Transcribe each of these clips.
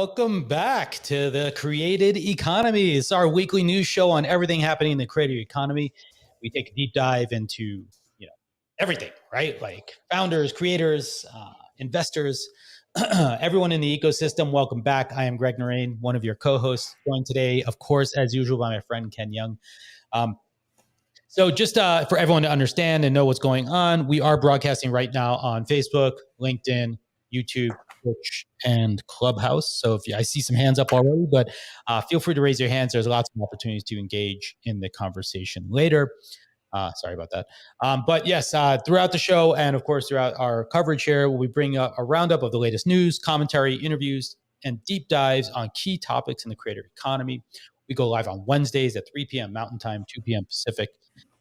Welcome back to the Created Economy. It's our weekly news show on everything happening in the creator economy. We take a deep dive into, everything, right? Like founders, creators, investors, everyone in the ecosystem. Welcome back. I am Greg Narain, one of your co-hosts, joined today, of course, as usual, by my friend Ken Young. So just for everyone to understand and know what's going on, we are broadcasting right now on Facebook, LinkedIn, YouTube, Twitch, and Clubhouse. So I see some hands up already, but feel free to raise your hands. There's lots of opportunities to engage in the conversation later. Sorry about that. But yes, throughout the show and of course throughout our coverage here, we'll be bringing up a roundup of the latest news, commentary, interviews, and deep dives on key topics in the creator economy. We go live on Wednesdays at 3 p.m. Mountain Time, 2 p.m. Pacific.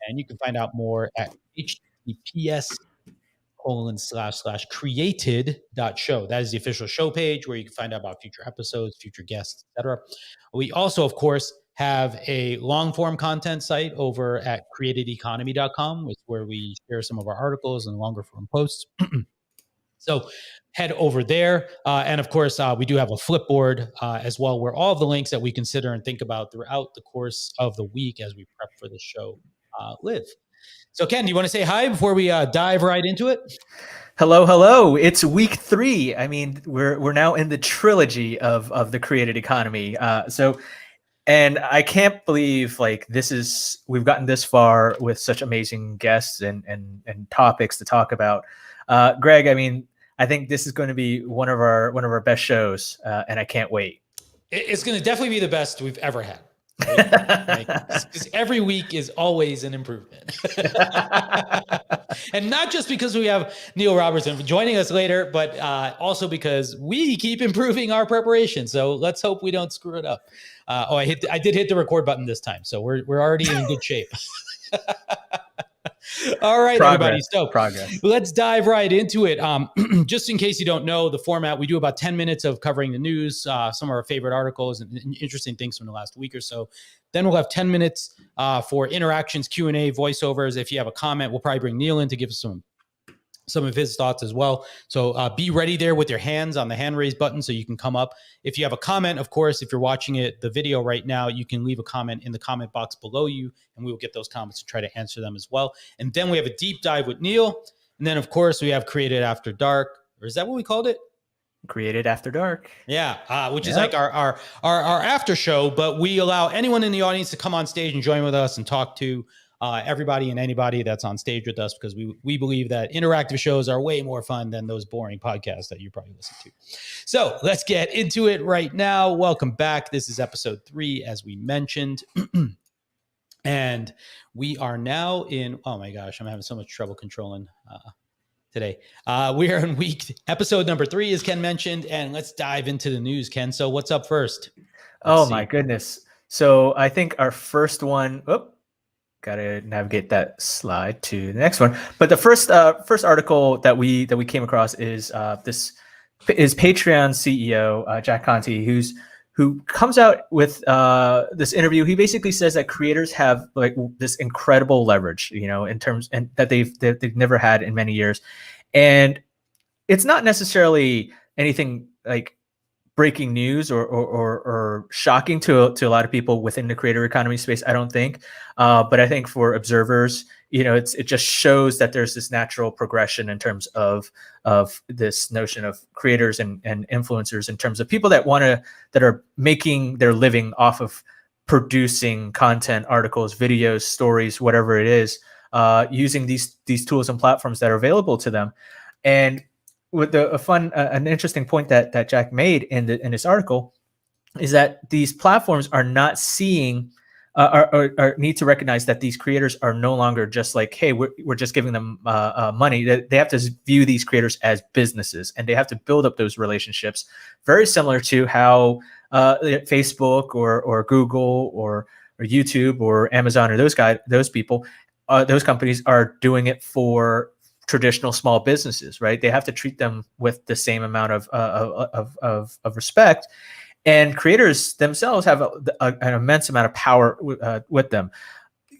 And you can find out more at https://created.show. That is the official show page where you can find out about future episodes, future guests, etc. We also, of course, have a long-form content site over at createdeconomy.com, where we share some of our articles and longer-form posts. So head over there. And of course, we do have a Flipboard as well, where all of the links that we consider and think about throughout the course of the week as we prep for the show live. So Ken, do you want to say hi before we dive right into it? Hello. It's week 3. I mean, we're now in the trilogy of the created economy. And I can't believe we've gotten this far with such amazing guests and topics to talk about. Greg, I mean, I think this is going to be one of our best shows, and I can't wait. It's going to definitely be the best we've ever had. Right? Because every week is always an improvement. And not just because we have Niel Robertson joining us later, but also because we keep improving our preparation. So let's hope we don't screw it up. I did hit the record button this time, so we're already in good shape. All right, everybody. So let's dive right into it. Just in case you don't know the format, we do about 10 minutes of covering the news, some of our favorite articles and interesting things from the last week or so. Then we'll have 10 minutes for interactions, Q&A, voiceovers. If you have a comment, we'll probably bring Niel in to give us some of his thoughts as well. So be ready there with your hands on the hand raise button so you can come up. If you have a comment, of course, if you're watching the video right now, you can leave a comment in the comment box below you, and we will get those comments and try to answer them as well. And then we have a deep dive with Niel. And then, of course, we have Created After Dark. Or is that what we called it? Created After Dark. Yeah, which is like our after show, but we allow anyone in the audience to come on stage and join with us and talk to everybody and anybody that's on stage with us, because we believe that interactive shows are way more fun than those boring podcasts that you probably listen to. So let's get into it right now. Welcome back. This is episode 3, as we mentioned. And we are now in, oh my gosh, I'm having so much trouble controlling today. We are in episode number 3, as Ken mentioned, and let's dive into the news, Ken. So what's up first? Let's see. My goodness. So I think our first one, got to navigate that slide to the next one. But the first article that we came across is Patreon CEO Jack Conte, who comes out with this interview. He basically says that creators have like this incredible leverage, in terms and that they've never had in many years, and it's not necessarily anything like breaking news or shocking to a lot of people within the creator economy space, I don't think. But I think for observers, it just shows that there's this natural progression in terms of this notion of creators and influencers, in terms of people that are making their living off of producing content, articles, videos, stories, whatever it is, using these tools and platforms that are available to them. And with an interesting point that Jack made in this article is that these platforms are not seeing or need to recognize that these creators are no longer just like, hey, we're just giving them money. They have to view these creators as businesses, and they have to build up those relationships, very similar to how Facebook or Google or YouTube or Amazon or those companies are doing it for traditional small businesses, right? They have to treat them with the same amount of respect, and creators themselves have an immense amount of power with them.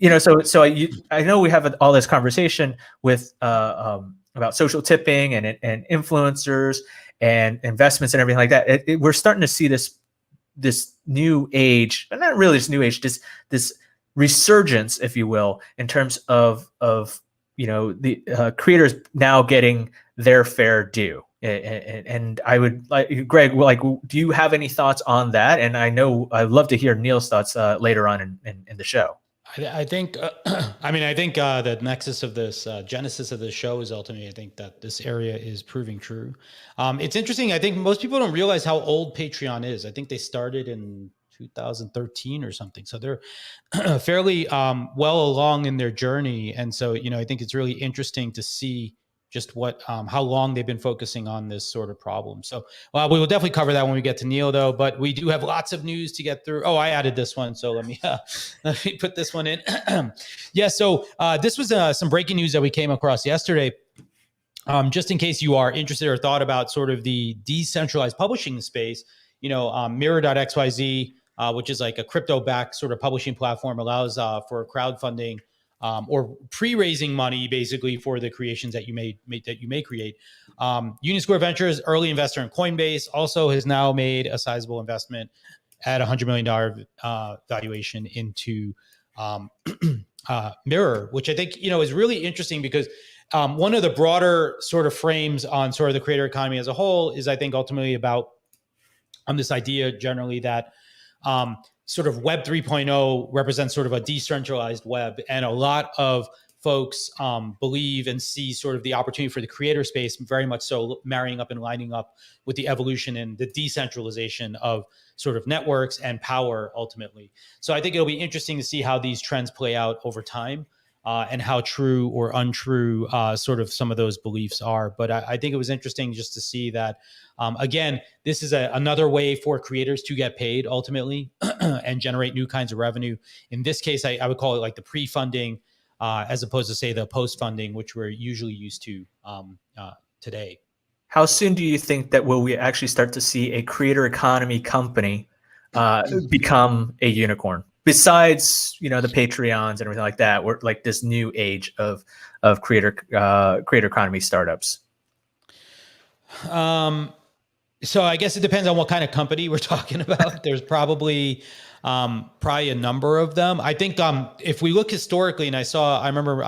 I know we have all this conversation with about social tipping and influencers, and investments and everything like that. We're starting to see this new age, but not really this new age, this resurgence, if you will, in terms of the creators now getting their fair due. And I would like, Greg, like, do you have any thoughts on that? And I know I'd love to hear Niel's thoughts later on in the show. I think, I think the nexus of this, genesis of this show is ultimately, I think that this area is proving true. It's interesting. I think most people don't realize how old Patreon is. I think they started in 2013 or something. So they're fairly well along in their journey. And so, I think it's really interesting to see just how long they've been focusing on this sort of problem. So we will definitely cover that when we get to Niel, though. But we do have lots of news to get through. Oh, I added this one, so let me put this one in. Yeah. So this was some breaking news that we came across yesterday. Just in case you are interested or thought about sort of the decentralized publishing space, Mirror.xyz, which is like a crypto-backed sort of publishing platform, allows for crowdfunding. Or pre-raising money, basically, for the creations that you may create. Union Square Ventures, early investor in Coinbase, also has now made a sizable investment at $100 million valuation into Mirror, which I think is really interesting because one of the broader sort of frames on sort of the creator economy as a whole is, I think, ultimately about this idea generally that sort of Web 3.0 represents sort of a decentralized web. And a lot of folks believe and see sort of the opportunity for the creator space, very much so marrying up and lining up with the evolution and the decentralization of sort of networks and power ultimately. So I think it'll be interesting to see how these trends play out over time. And how true or untrue sort of some of those beliefs are. But I think it was interesting just to see that, again, this is another way for creators to get paid ultimately and generate new kinds of revenue. In this case, I would call it like the pre-funding as opposed to, say, the post-funding, which we're usually used to today. How soon do you think that will we actually start to see a creator economy company become a unicorn? Besides, the Patreons and everything like that, we're like this new age of creator economy startups. So I guess it depends on what kind of company we're talking about. There's probably a number of them. I think if we look historically, and I remember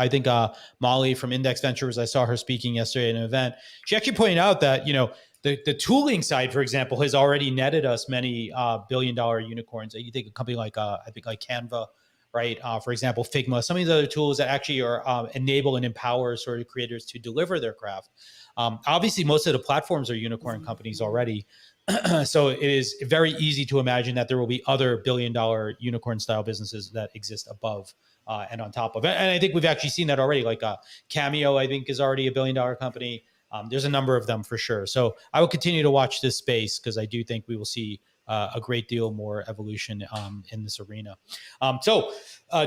Molly from Index Ventures, I saw her speaking yesterday at an event. She actually pointed out that the tooling side, for example, has already netted us many billion-dollar unicorns. You think a company like like Canva, right? For example, Figma, some of these other tools that actually are enable and empower sort of creators to deliver their craft. Obviously, most of the platforms are unicorn companies already. So it is very easy to imagine that there will be other billion-dollar unicorn-style businesses that exist above and on top of it. And I think we've actually seen that already. Like Cameo, I think, is already a billion-dollar company. There's a number of them for sure. So I will continue to watch this space because I do think we will see a great deal more evolution in this arena. So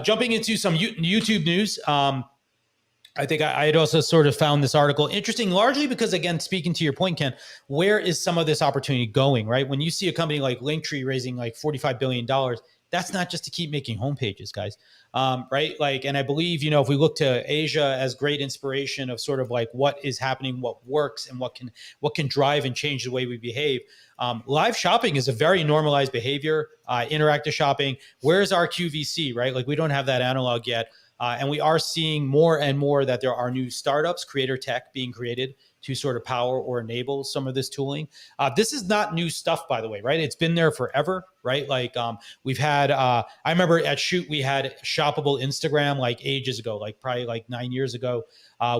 jumping into some YouTube news, I think I had also sort of found this article interesting, largely because, again, speaking to your point, Ken, where is some of this opportunity going, right? When you see a company like Linktree raising like $45 billion, that's not just to keep making homepages, guys, right? Like, and I believe, if we look to Asia as great inspiration of sort of like what is happening, what works, and what can drive and change the way we behave. Live shopping is a very normalized behavior. Interactive shopping. Where's our QVC, right? Like, we don't have that analog yet. And we are seeing more and more that there are new startups, creator tech being created to sort of power or enable some of this tooling. This is not new stuff, by the way, right? It's been there forever, right? Like we've had, I remember at Shoot, we had shoppable Instagram like ages ago, like probably like 9 years ago,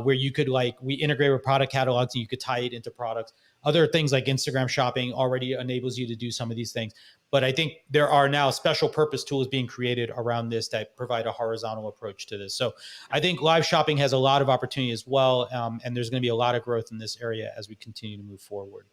where you could we integrate with product catalogs and you could tie it into products. Other things like Instagram shopping already enables you to do some of these things. But I think there are now special purpose tools being created around this that provide a horizontal approach to this. So I think live shopping has a lot of opportunity as well. And there's going to be a lot of growth in this area as we continue to move forward.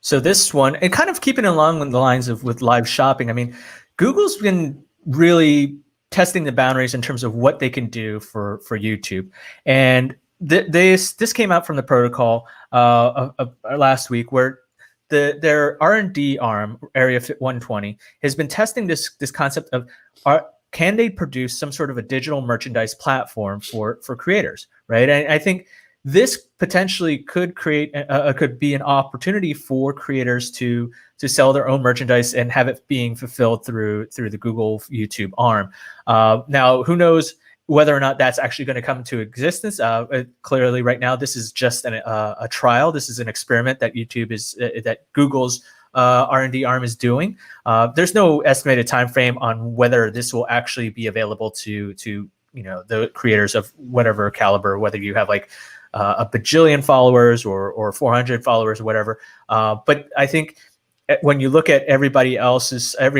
So this one, and kind of keeping along the lines of with live shopping, I mean, Google's been really testing the boundaries in terms of what they can do for YouTube. And this came out from the protocol last week, where their R&D arm, Area 120, has been testing this concept of can they produce some sort of a digital merchandise platform for creators, right? And I think this potentially could could be an opportunity for creators to sell their own merchandise and have it being fulfilled through the Google YouTube arm. Now, who knows whether or not that's actually going to come to existence? Clearly, right now, this is just a trial. This is an experiment that that Google's R&D arm is doing. There's no estimated time frame on whether this will actually be available to the creators of whatever caliber, whether you have like a bajillion followers or 400 followers or whatever. But I think when you look at every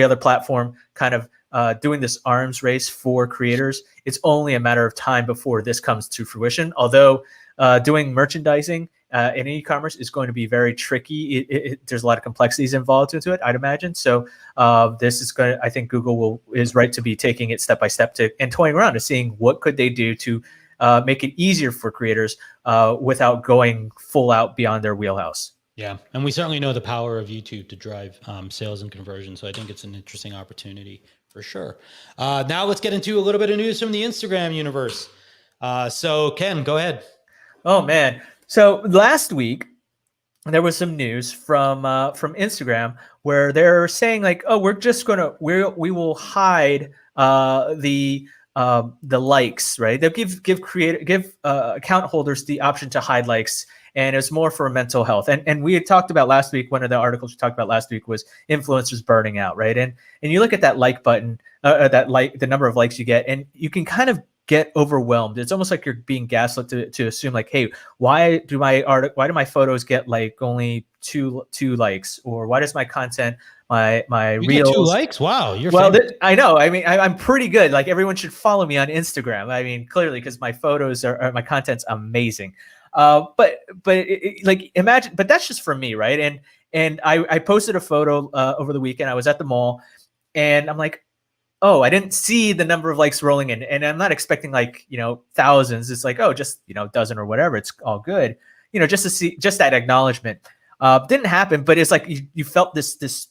other platform kind of doing this arms race for creators, it's only a matter of time before this comes to fruition. Although doing merchandising in e-commerce is going to be very tricky. There's a lot of complexities involved into it, I'd imagine. So this is going to, I think Google is right to be taking it step by step and toying around and seeing what could they do to make it easier for creators without going full out beyond their wheelhouse. Yeah, and we certainly know the power of YouTube to drive sales and conversion. So I think it's an interesting opportunity for sure. Now let's get into a little bit of news from the Instagram universe. So Ken, go ahead. Oh man! So last week there was some news from Instagram where they're saying like, oh, we will hide the likes, right? They'll give account holders the option to hide likes, and it's more for mental health. And we had talked about last week. One of the articles we talked about last week was influencers burning out, right? And you look at that like button, the number of likes you get, and you can kind of get overwhelmed. It's almost like you're being gaslit to assume like, hey, why do my photos get like only two likes, or why does my content, my you reels get 2 likes? Wow, you're I know. I mean, I'm pretty good. Like everyone should follow me on Instagram. I mean, clearly because my photos my content's amazing. But imagine, but that's just for me, right? And I posted a photo over the weekend. I was at the mall, and I'm like, oh, I didn't see the number of likes rolling in, and I'm not expecting like thousands. It's like, oh, just dozen or whatever. It's all good, just to see that acknowledgement. Didn't happen, but it's like you felt this.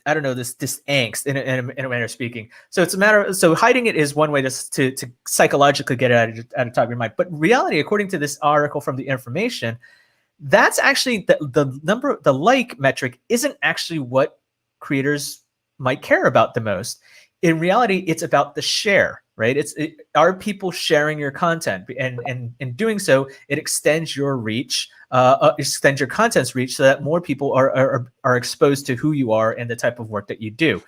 I don't know, this angst in a manner of speaking. So it's a matter of, so hiding it is one way to psychologically get it out of top of your mind. But reality, according to this article from The Information, that's actually the like metric isn't actually what creators might care about the most. In reality, it's about the share, right? Are people sharing your content? And in doing so, it extends your reach, extends your content's reach, so that more people are exposed to who you are and the type of work that you do.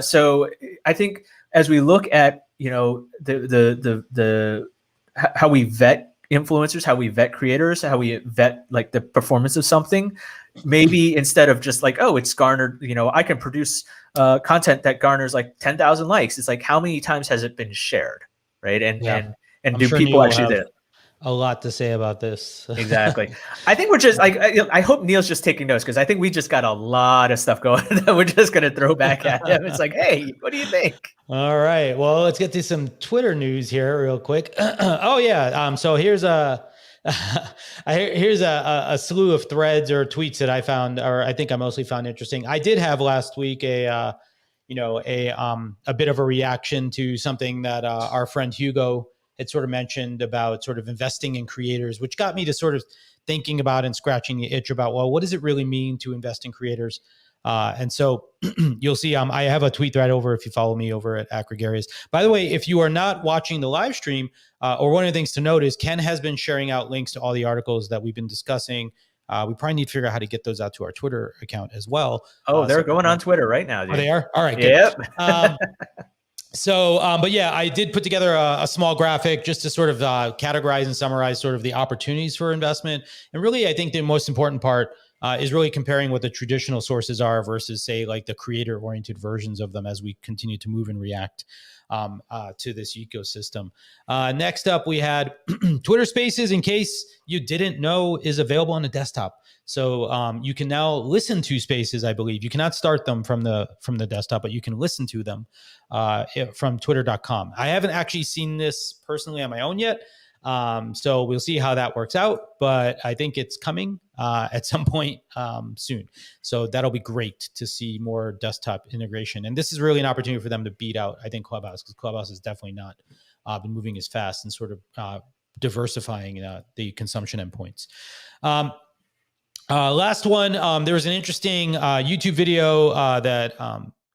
So I think as we look at how we vet influencers, how we vet creators, how we vet like the performance of something, maybe instead of just like, oh, it's garnered, I can produce content that garners like 10,000 likes. It's like, how many times has it been shared, right? And I'm do sure people Neil actually have a lot to say about this? Exactly. I think we're just like, I hope Neil's just taking notes, because I think we just got a lot of stuff going that we're just going to throw back at him. It's like, hey, what do you think? All right. Well, let's get to some Twitter news here real quick. Oh yeah. So here's a slew of threads or tweets that I found, or I think I mostly found interesting. I did have last week a bit of a reaction to something that our friend Hugo had sort of mentioned about sort of investing in creators, which got me to sort of thinking about and scratching the itch about, well, what does it really mean to invest in creators? And so you'll see, I have a tweet thread over if you follow me over at Gregarious. By the way, if you are not watching the live stream, or one of the things to note is Ken has been sharing out links to all the articles that we've been discussing. We probably need to figure out how to get those out to our Twitter account as well. Oh, they're going on Twitter right now, dude. Oh, they are? All right, good. Yep. But yeah, I did put together a small graphic just to sort of categorize and summarize sort of the opportunities for investment. And really, I think the most important part is really comparing what the traditional sources are versus, say, like the creator-oriented versions of them as we continue to move and react to this ecosystem. Next up, we had Twitter Spaces, in case you didn't know, is available on the desktop. So you can now listen to Spaces, I believe. You cannot start them from the desktop, but you can listen to them from twitter.com. I haven't actually seen this personally on my own yet. So we'll see how that works out, but I think it's coming at some point soon. So that'll be great to see more desktop integration. And this is really an opportunity for them to beat out, I think, Clubhouse, because Clubhouse has definitely not been moving as fast and sort of diversifying the consumption endpoints. Last one, there was an interesting YouTube video that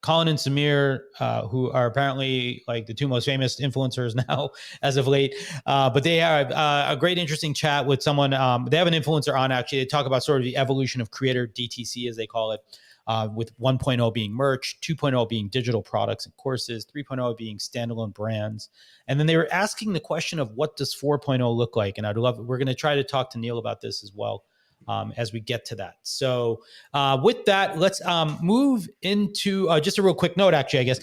Colin and Samir, who are apparently like the two most famous influencers now as of late, but they have a great, interesting chat with someone. They have an influencer on, actually. They talk about sort of the evolution of creator DTC, as they call it, with 1.0 being merch, 2.0 being digital products and courses, 3.0 being standalone brands. And then they were asking the question of what does 4.0 look like? And we're going to try to talk to Niel about this as well. As we get to that. So with that, let's move into just a real quick note, actually, I guess.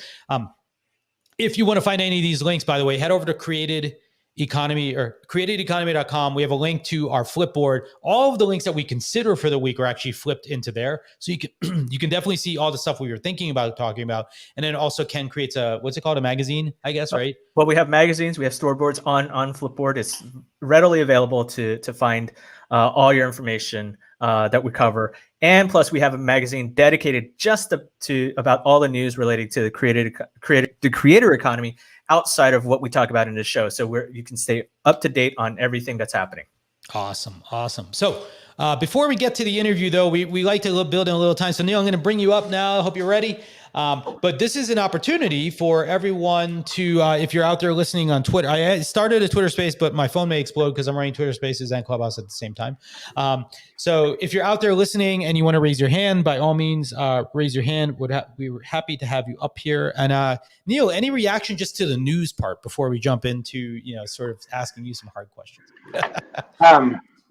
If you want to find any of these links, by the way, head over to Created Economy or createdeconomy.com. We have a link to our Flipboard. All of the links that we consider for the week are actually flipped into there. So you can you can definitely see all the stuff we were thinking about talking about. And then also Ken creates what's it called? A magazine, I guess, right? Well, we have magazines, we have storyboards on Flipboard. It's readily available to find all your information that we cover. And plus, we have a magazine dedicated just to about all the news related to the creator economy outside of what we talk about in this show. So you can stay up to date on everything that's happening. Awesome. So before we get to the interview, though, we like to build in a little time. So Niel, I'm going to bring you up now. I hope you're ready. But this is an opportunity for everyone to, if you're out there listening on Twitter, I started a Twitter space, but my phone may explode because I'm running Twitter spaces and Clubhouse at the same time. So if you're out there listening and you want to raise your hand, by all means, raise your hand. We were happy to have you up here. And Niel, any reaction just to the news part before we jump into, sort of asking you some hard questions?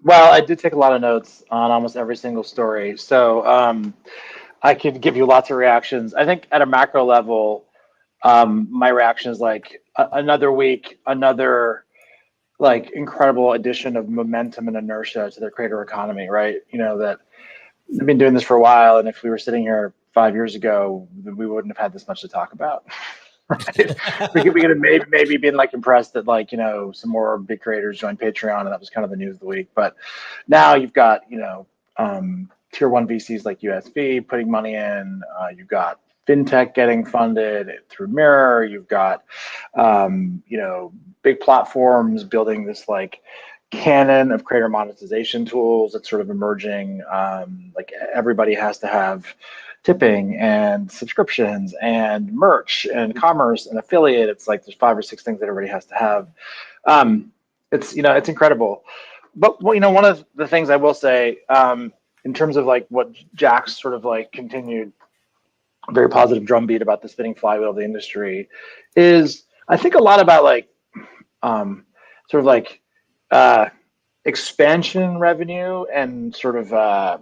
Well, I did take a lot of notes on almost every single story. So I could give you lots of reactions. I think at a macro level, my reaction is like another week, another like incredible addition of momentum and inertia to the creator economy, right? That I've been doing this for a while, and if we were sitting here 5 years ago, we wouldn't have had this much to talk about. Right? we could have maybe been like impressed that some more big creators joined Patreon, and that was kind of the news of the week. But now you've got tier one VCs like USV putting money in. You've got fintech getting funded through Mirror. You've got big platforms building this like canon of creator monetization tools that's sort of emerging. Like everybody has to have tipping and subscriptions and merch and commerce and affiliate. It's like there's 5 or 6 things that everybody has to have. It's incredible. But one of the things I will say, in terms of like what Jack's sort of like continued very positive drumbeat about the spinning flywheel of the industry is, I think a lot about like sort of like expansion revenue and sort of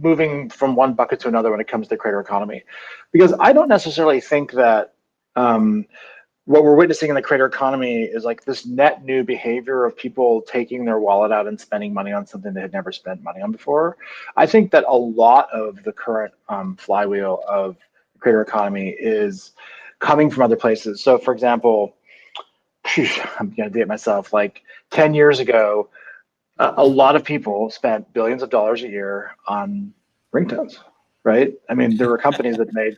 moving from one bucket to another when it comes to the creator economy, because I don't necessarily think that what we're witnessing in the creator economy is like this net new behavior of people taking their wallet out and spending money on something they had never spent money on before. I think that a lot of the current flywheel of the creator economy is coming from other places. So for example, I'm going to date myself, like 10 years ago, a lot of people spent billions of dollars a year on ringtones, right? I mean, there were companies that made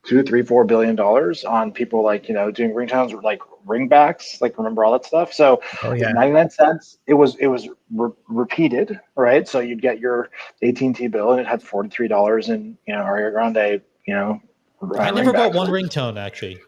$2, $3, $4 billion on people like doing ringtones or like ringbacks, like remember all that stuff. So 99 cents, it was repeated, right? So you'd get your AT&T bill and it had $43 in Ariana Grande, I never bought one ringtone actually.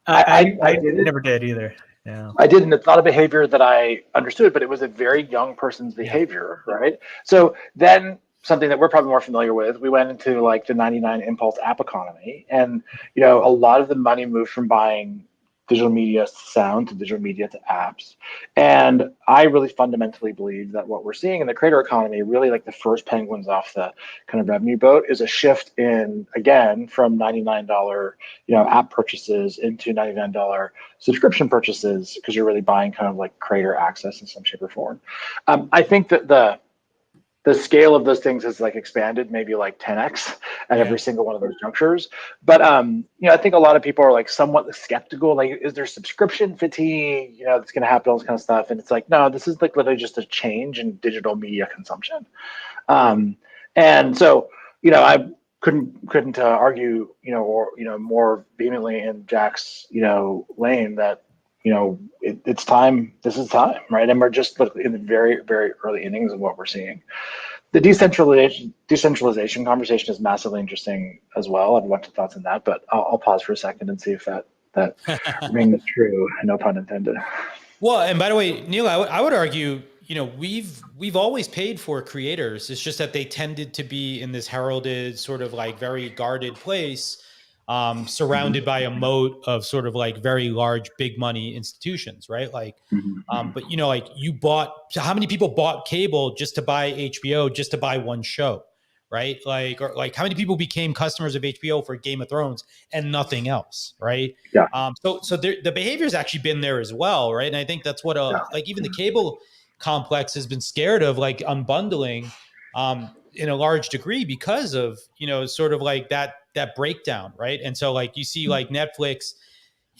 I never did either. Yeah. I didn't. It's not a behavior that I understood, but it was a very young person's behavior, right? So then something that we're probably more familiar with, we went into like the 99 impulse app economy, and a lot of the money moved from buying digital media sound to digital media to apps. And I really fundamentally believe that what we're seeing in the creator economy, really like the first penguins off the kind of revenue boat, is a shift in, again, from $99 app purchases into $99 subscription purchases, because you're really buying kind of like creator access in some shape or form. I think that the scale of those things has like expanded maybe like 10x at every single one of those junctures. But I think a lot of people are like somewhat skeptical, like, is there subscription fatigue, that's going to happen, all this kind of stuff. And it's like, no, this is like literally just a change in digital media consumption. And so, I couldn't argue, or more vehemently in Jack's, lane that it's time. This is time, right? And we're just in the very, very early innings of what we're seeing. The decentralization conversation is massively interesting as well. I have a bunch of thoughts on that, but I'll pause for a second and see if that rings true. No pun intended. Well, and by the way, Neil, I would argue, we've always paid for creators. It's just that they tended to be in this heralded sort of like very guarded place, surrounded by a moat of sort of like very large, big money institutions, right? Like, but like how many people bought cable just to buy HBO, just to buy one show, right? Like, or like how many people became customers of HBO for Game of Thrones and nothing else, right? Yeah. So the behavior's actually been there as well, right? And I think that's what like even the cable complex has been scared of, like unbundling, in a large degree because of sort of like that breakdown, right? And so like you see like Netflix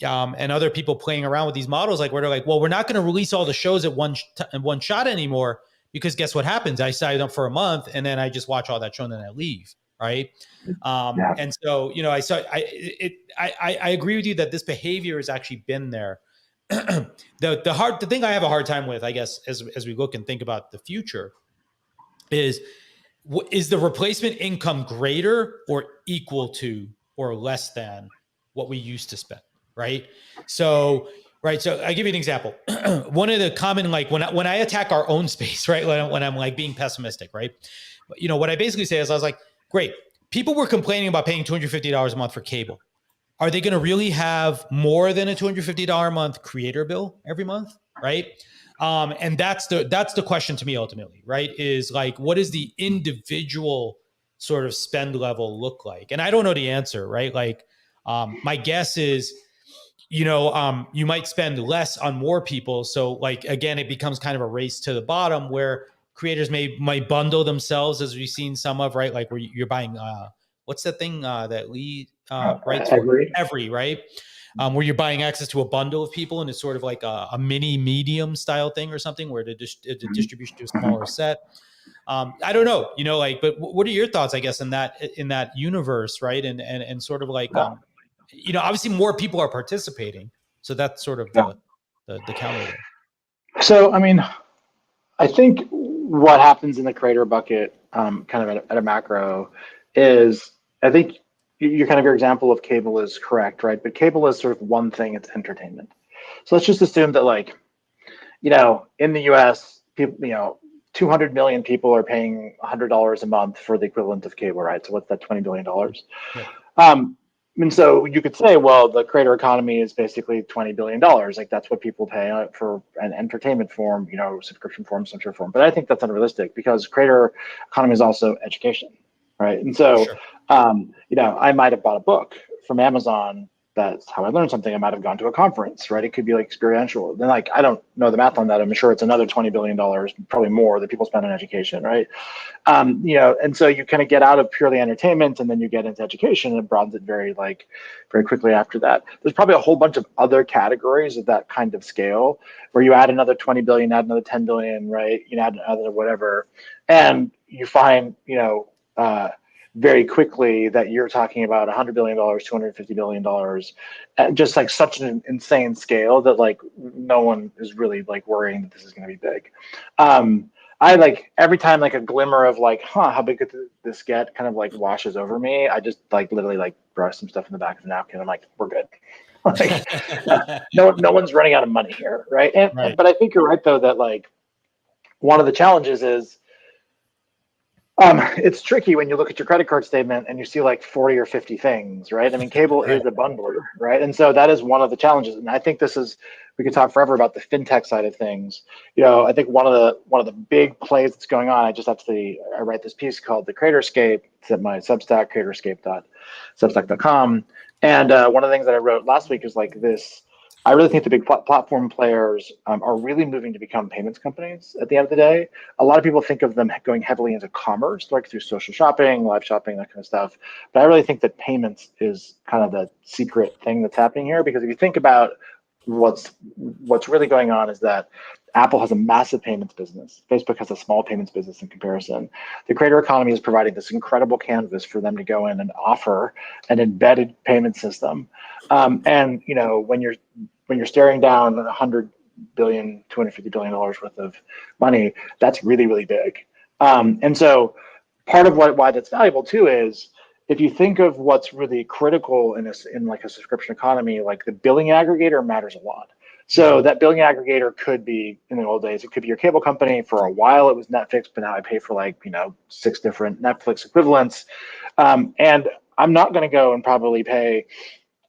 and other people playing around with these models, like where they're like, well, we're not going to release all the shows at one shot anymore, because guess what happens? I sign up for a month and then I just watch all that show and then I leave, right? And so I agree with you that this behavior has actually been there. The thing I have a hard time with, I guess, as we look and think about the future, is the replacement income greater or equal to or less than what we used to spend, right? So I give you an example. One of the common, like when I attack our own space, right? When I'm like being pessimistic, right? What I basically say is I was like, great, people were complaining about paying $250 a month for cable. Are they going to really have more than a $250 a month creator bill every month, right? And that's the question to me ultimately, right? Is like, what does the individual sort of spend level look like? And I don't know the answer, right? Like, my guess is, you might spend less on more people. So like, again, it becomes kind of a race to the bottom where creators might bundle themselves, as we've seen some of, right? Like where you're buying, what's that thing that Lee writes for? Every, right? Where you're buying access to a bundle of people, and it's sort of like a mini medium style thing or something, where the distribution to a smaller set. I don't know, like, but what are your thoughts, I guess, in that universe, right? And sort of like, obviously more people are participating, so that's sort of the counter there. So, I mean, I think what happens in the creator bucket, kind of at a macro, is I think your example of cable is correct, right? But cable is sort of one thing; it's entertainment. So let's just assume that, like, in the U.S., people, 200 million people are paying $100 a month for the equivalent of cable, right? So what's that? $20 billion. Yeah. And so you could say, well, the creator economy is basically $20 billion. Like that's what people pay for an entertainment form, subscription form, some sort of form. But I think that's unrealistic, because creator economy is also education, right? And so, sure. I might have bought a book from Amazon. That's how I learned something. I might have gone to a conference, right? It could be like experiential. Then, like, I don't know the math on that. I'm sure it's another $20 billion, probably more, that people spend on education, right? And so you kind of get out of purely entertainment, and then you get into education, and it broadens it very quickly after that. There's probably a whole bunch of other categories of that kind of scale where you add another 20 billion, add another 10 billion, right? You add another whatever, and you find, very quickly that you're talking about $100 billion, $250 billion, at just like such an insane scale that like no one is really like worrying that this is going to be big. I like every time like a glimmer of like, how big could this get kind of like washes over me. I just like literally like brush some stuff in the back of the napkin. I'm like, we're good. Like, no one's running out of money here, right? And but I think you're right though that like one of the challenges is, it's tricky when you look at your credit card statement and you see like 40 or 50 things, right? I mean, cable is a bundler, right? And so that is one of the challenges. And I think we could talk forever about the fintech side of things. I think one of the big plays that's going on, I write this piece called The Creatorscape. It's at my Substack, creatorscape.substack.com. And one of the things that I wrote last week is like this. I really think the big platform players are really moving to become payments companies at the end of the day. A lot of people think of them going heavily into commerce, like through social shopping, live shopping, that kind of stuff. But I really think that payments is kind of the secret thing that's happening here, because if you think about what's really going on is that Apple has a massive payments business. Facebook has a small payments business in comparison. The creator economy is providing this incredible canvas for them to go in and offer an embedded payment system. And when you're when you're staring down $100 billion, $250 billion worth of money, that's really, really big. And so part of why that's valuable too is if you think of what's really critical in like a subscription economy, like the billing aggregator matters a lot. So that billing aggregator could be, in the old days, it could be your cable company. For a while, it was Netflix, but now I pay for like 6 different Netflix equivalents. And I'm not going to go and probably pay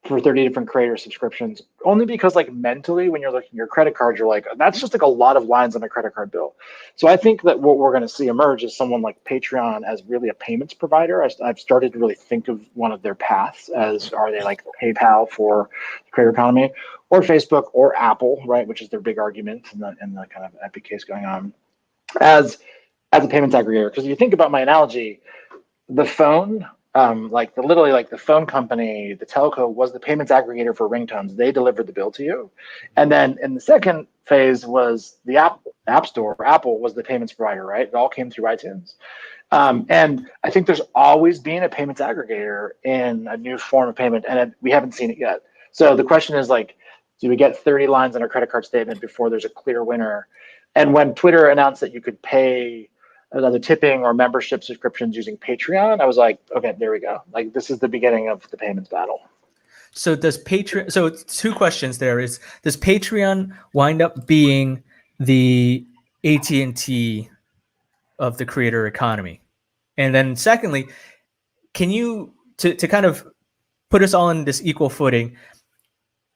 for 30 different creator subscriptions, only because like mentally when you're looking at your credit card, you're like, that's just like a lot of lines on a credit card bill. So I think that what we're going to see emerge is someone like Patreon as really a payments provider. I've started to really think of one of their paths as, are they like PayPal for the creator economy, or Facebook or Apple, right, which is their big argument in the kind of epic case going on, as a payments aggregator. Because if you think about my analogy, the phone, literally the phone company, the telco was the payments aggregator for ringtones. They delivered the bill to you. And then in the second phase was the app store. Apple was the payments provider, right? It all came through iTunes. And I think there's always been a payments aggregator in a new form of payment, and we haven't seen it yet. So the question is like, do we get 30 lines on a credit card statement before there's a clear winner? And when Twitter announced that you could pay either tipping or membership subscriptions using Patreon, I was like, okay, there we go. Like, this is the beginning of the payments battle. So does Patreon? So 2 questions there is: does Patreon wind up being the AT&T of the creator economy? And then secondly, can you to kind of put us all in this equal footing?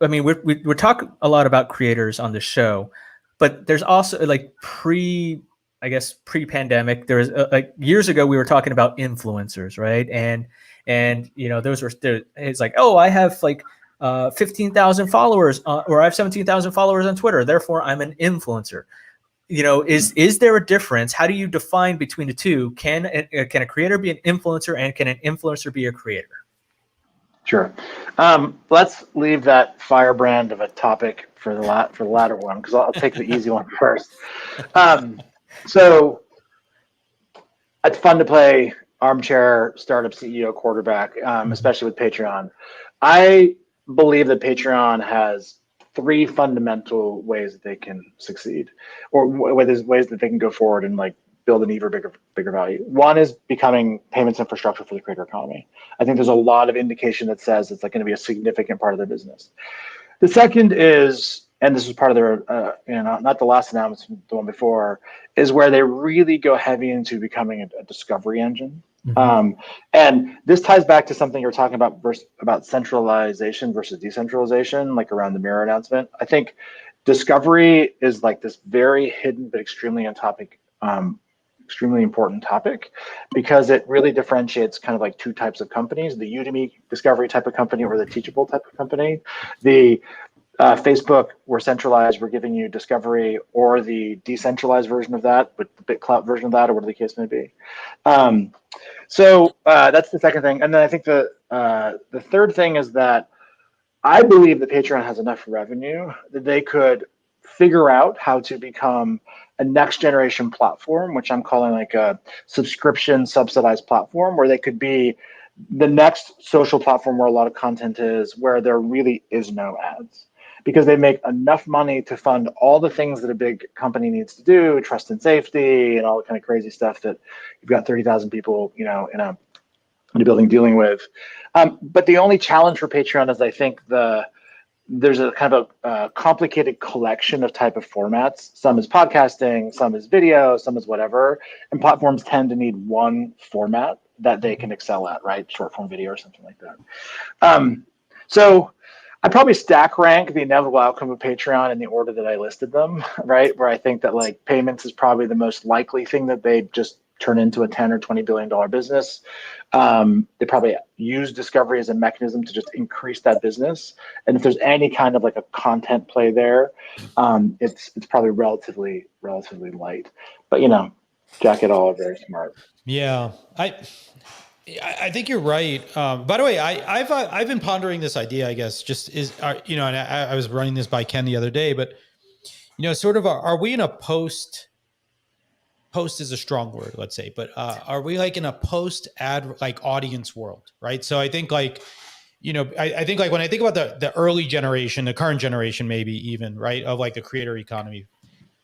I mean, we're talking a lot about creators on the show, but there's also like pre-pandemic, there was like years ago we were talking about influencers, right? And those were it's like, oh, I have like 15,000 followers or I have 17,000 followers on Twitter, therefore I'm an influencer. Is there a difference? How do you define between the two? Can a creator be an influencer, and can an influencer be a creator? Sure. Let's leave that firebrand of a topic for the latter one, because I'll take the easy one first. So it's fun to play armchair startup CEO quarterback, especially with Patreon. I believe that Patreon has 3 fundamental ways that they can succeed, or ways that they can go forward and like build an even bigger value. One is becoming payments infrastructure for the creator economy. I think there's a lot of indication that says it's like going to be a significant part of their business. The second is, and this is part of their, not the last announcement, the one before, is where they really go heavy into becoming a discovery engine. Mm-hmm. And this ties back to something you were talking about centralization versus decentralization, like around the Mirror announcement. I think discovery is like this very hidden but extremely important topic, because it really differentiates kind of like 2 types of companies: the Udemy discovery type of company or the Teachable type of company. The Facebook, we're centralized, we're giving you discovery, or the decentralized version of that, with the BitClout version of that, or whatever the case may be. So that's the second thing. And then I think the third thing is that I believe that Patreon has enough revenue that they could figure out how to become a next generation platform, which I'm calling like a subscription subsidized platform, where they could be the next social platform where a lot of content is, where there really is no ads, because they make enough money to fund all the things that a big company needs to do, trust and safety and all the kind of crazy stuff that you've got 30,000 people, in a building dealing with. But the only challenge for Patreon is, I think, there's a kind of a complicated collection of type of formats. Some is podcasting, some is video, some is whatever. And platforms tend to need one format that they can excel at, right? Short form video or something like that. So I probably stack rank the inevitable outcome of Patreon in the order that I listed them, right? Where I think that like payments is probably the most likely thing that they just turn into a $10 or $20 billion business. They probably use discovery as a mechanism to just increase that business. And if there's any kind of like a content play there, it's probably relatively light. But Jack et al. Are very smart. Yeah, I think you're right. By the way, I've been pondering this idea. I guess and I was running this by Ken the other day, but sort of are we in a post is a strong word, let's say, but are we like in a post ad like audience world, right? So I think like I think like when I think about the early generation, the current generation, maybe even, right, of like the creator economy,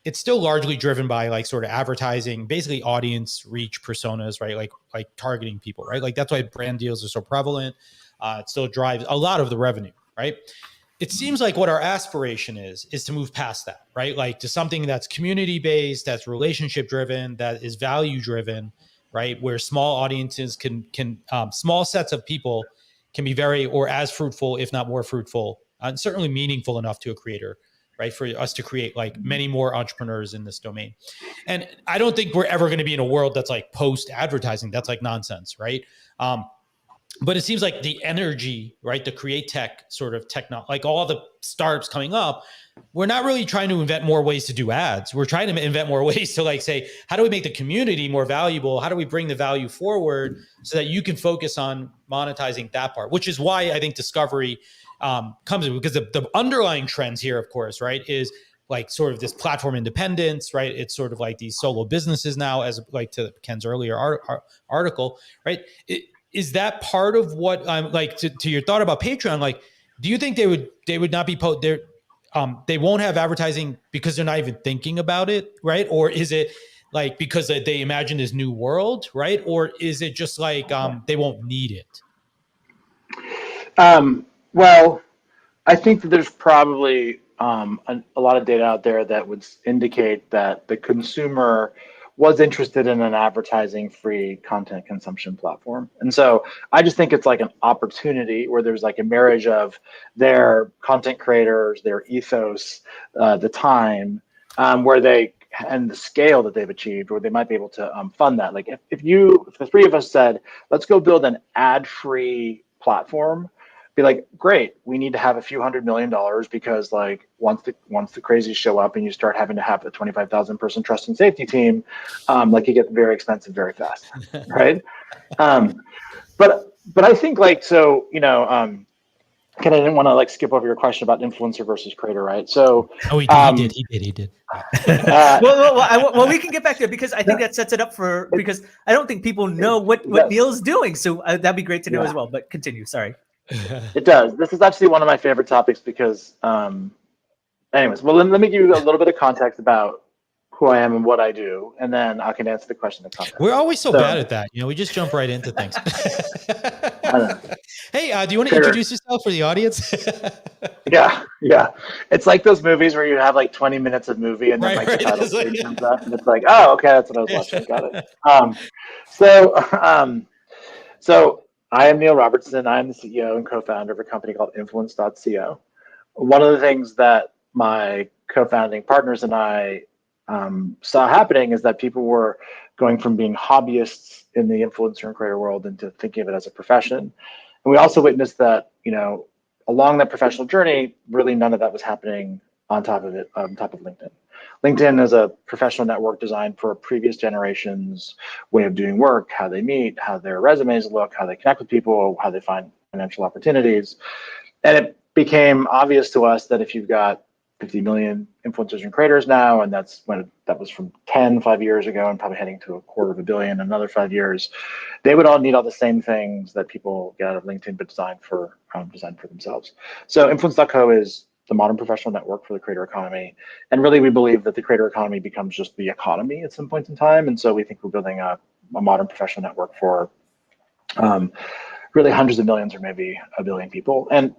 it's still largely driven by like sort of advertising, basically audience reach personas, right? Like targeting people, right? Like that's why brand deals are so prevalent. It still drives a lot of the revenue, right? It seems like what our aspiration is to move past that, right? Like to something that's community based, that's relationship driven, that is value driven, right? Where small audiences can small sets of people can be very or as fruitful, if not more fruitful, and certainly meaningful enough to a creator, right? For us to create like many more entrepreneurs in this domain. And I don't think we're ever going to be in a world that's like post advertising. That's like nonsense, right? But it seems like the energy, right? The create tech sort of techno, like all the startups coming up, we're not really trying to invent more ways to do ads. We're trying to invent more ways to like say, how do we make the community more valuable? How do we bring the value forward so that you can focus on monetizing that part, which is why I think discovery comes in, because the underlying trends here, of course, right, is like sort of this platform independence, right? It's sort of like these solo businesses now, as like to Ken's earlier article, right? Is that part of what I'm like to your thought about Patreon? Like, do you think they would not be they won't have advertising because they're not even thinking about it, right? Or is it like because they imagine this new world, right? Or is it just like they won't need it? Well, I think that there's probably a lot of data out there that would indicate that the consumer was interested in an advertising-free content consumption platform. And so I just think it's like an opportunity where there's like a marriage of their content creators, their ethos, the time, where they and the scale that they've achieved, where they might be able to fund that. Like if the three of us said, let's go build an ad-free platform, be like, great, we need to have a few $100 million because like once the crazies show up and you start having to have a 25,000 person trust and safety team, like it gets very expensive very fast, right? But I think like, so, Ken, I didn't want to like skip over your question about influencer versus creator, right? So he did. Well, we can get back there because I think that sets it up because I don't think people know what Niel's doing. So that'd be great to know as well. But continue. Sorry. It does. This is actually one of my favorite topics because, anyways, well, let me give you a little bit of context about who I am and what I do, and then I can answer the question of context. We're always so bad at that. We just jump right into things. Hey, do you want to introduce yourself for the audience? Yeah. It's like those movies where you have like 20 minutes of movie and then the title screen comes up, and it's like, oh, okay, that's what I was watching. Got it. So I am Niel Robertson. I am the CEO and co-founder of a company called Influence.co. One of the things that my co-founding partners and I saw happening is that people were going from being hobbyists in the influencer and creator world into thinking of it as a profession. And we also witnessed that, along that professional journey, really none of that was happening on top of LinkedIn. LinkedIn is a professional network designed for previous generations' way of doing work, how they meet, how their resumes look, how they connect with people, how they find financial opportunities. And it became obvious to us that if you've got 50 million influencers and creators now, and that was from 5 years ago, and probably heading to 250 million in another 5 years, they would all need all the same things that people get out of LinkedIn, but designed for themselves. So Influence.co is the modern professional network for the creator economy. And really, we believe that the creator economy becomes just the economy at some point in time. And so we think we're building a modern professional network for really hundreds of millions or maybe a billion people. And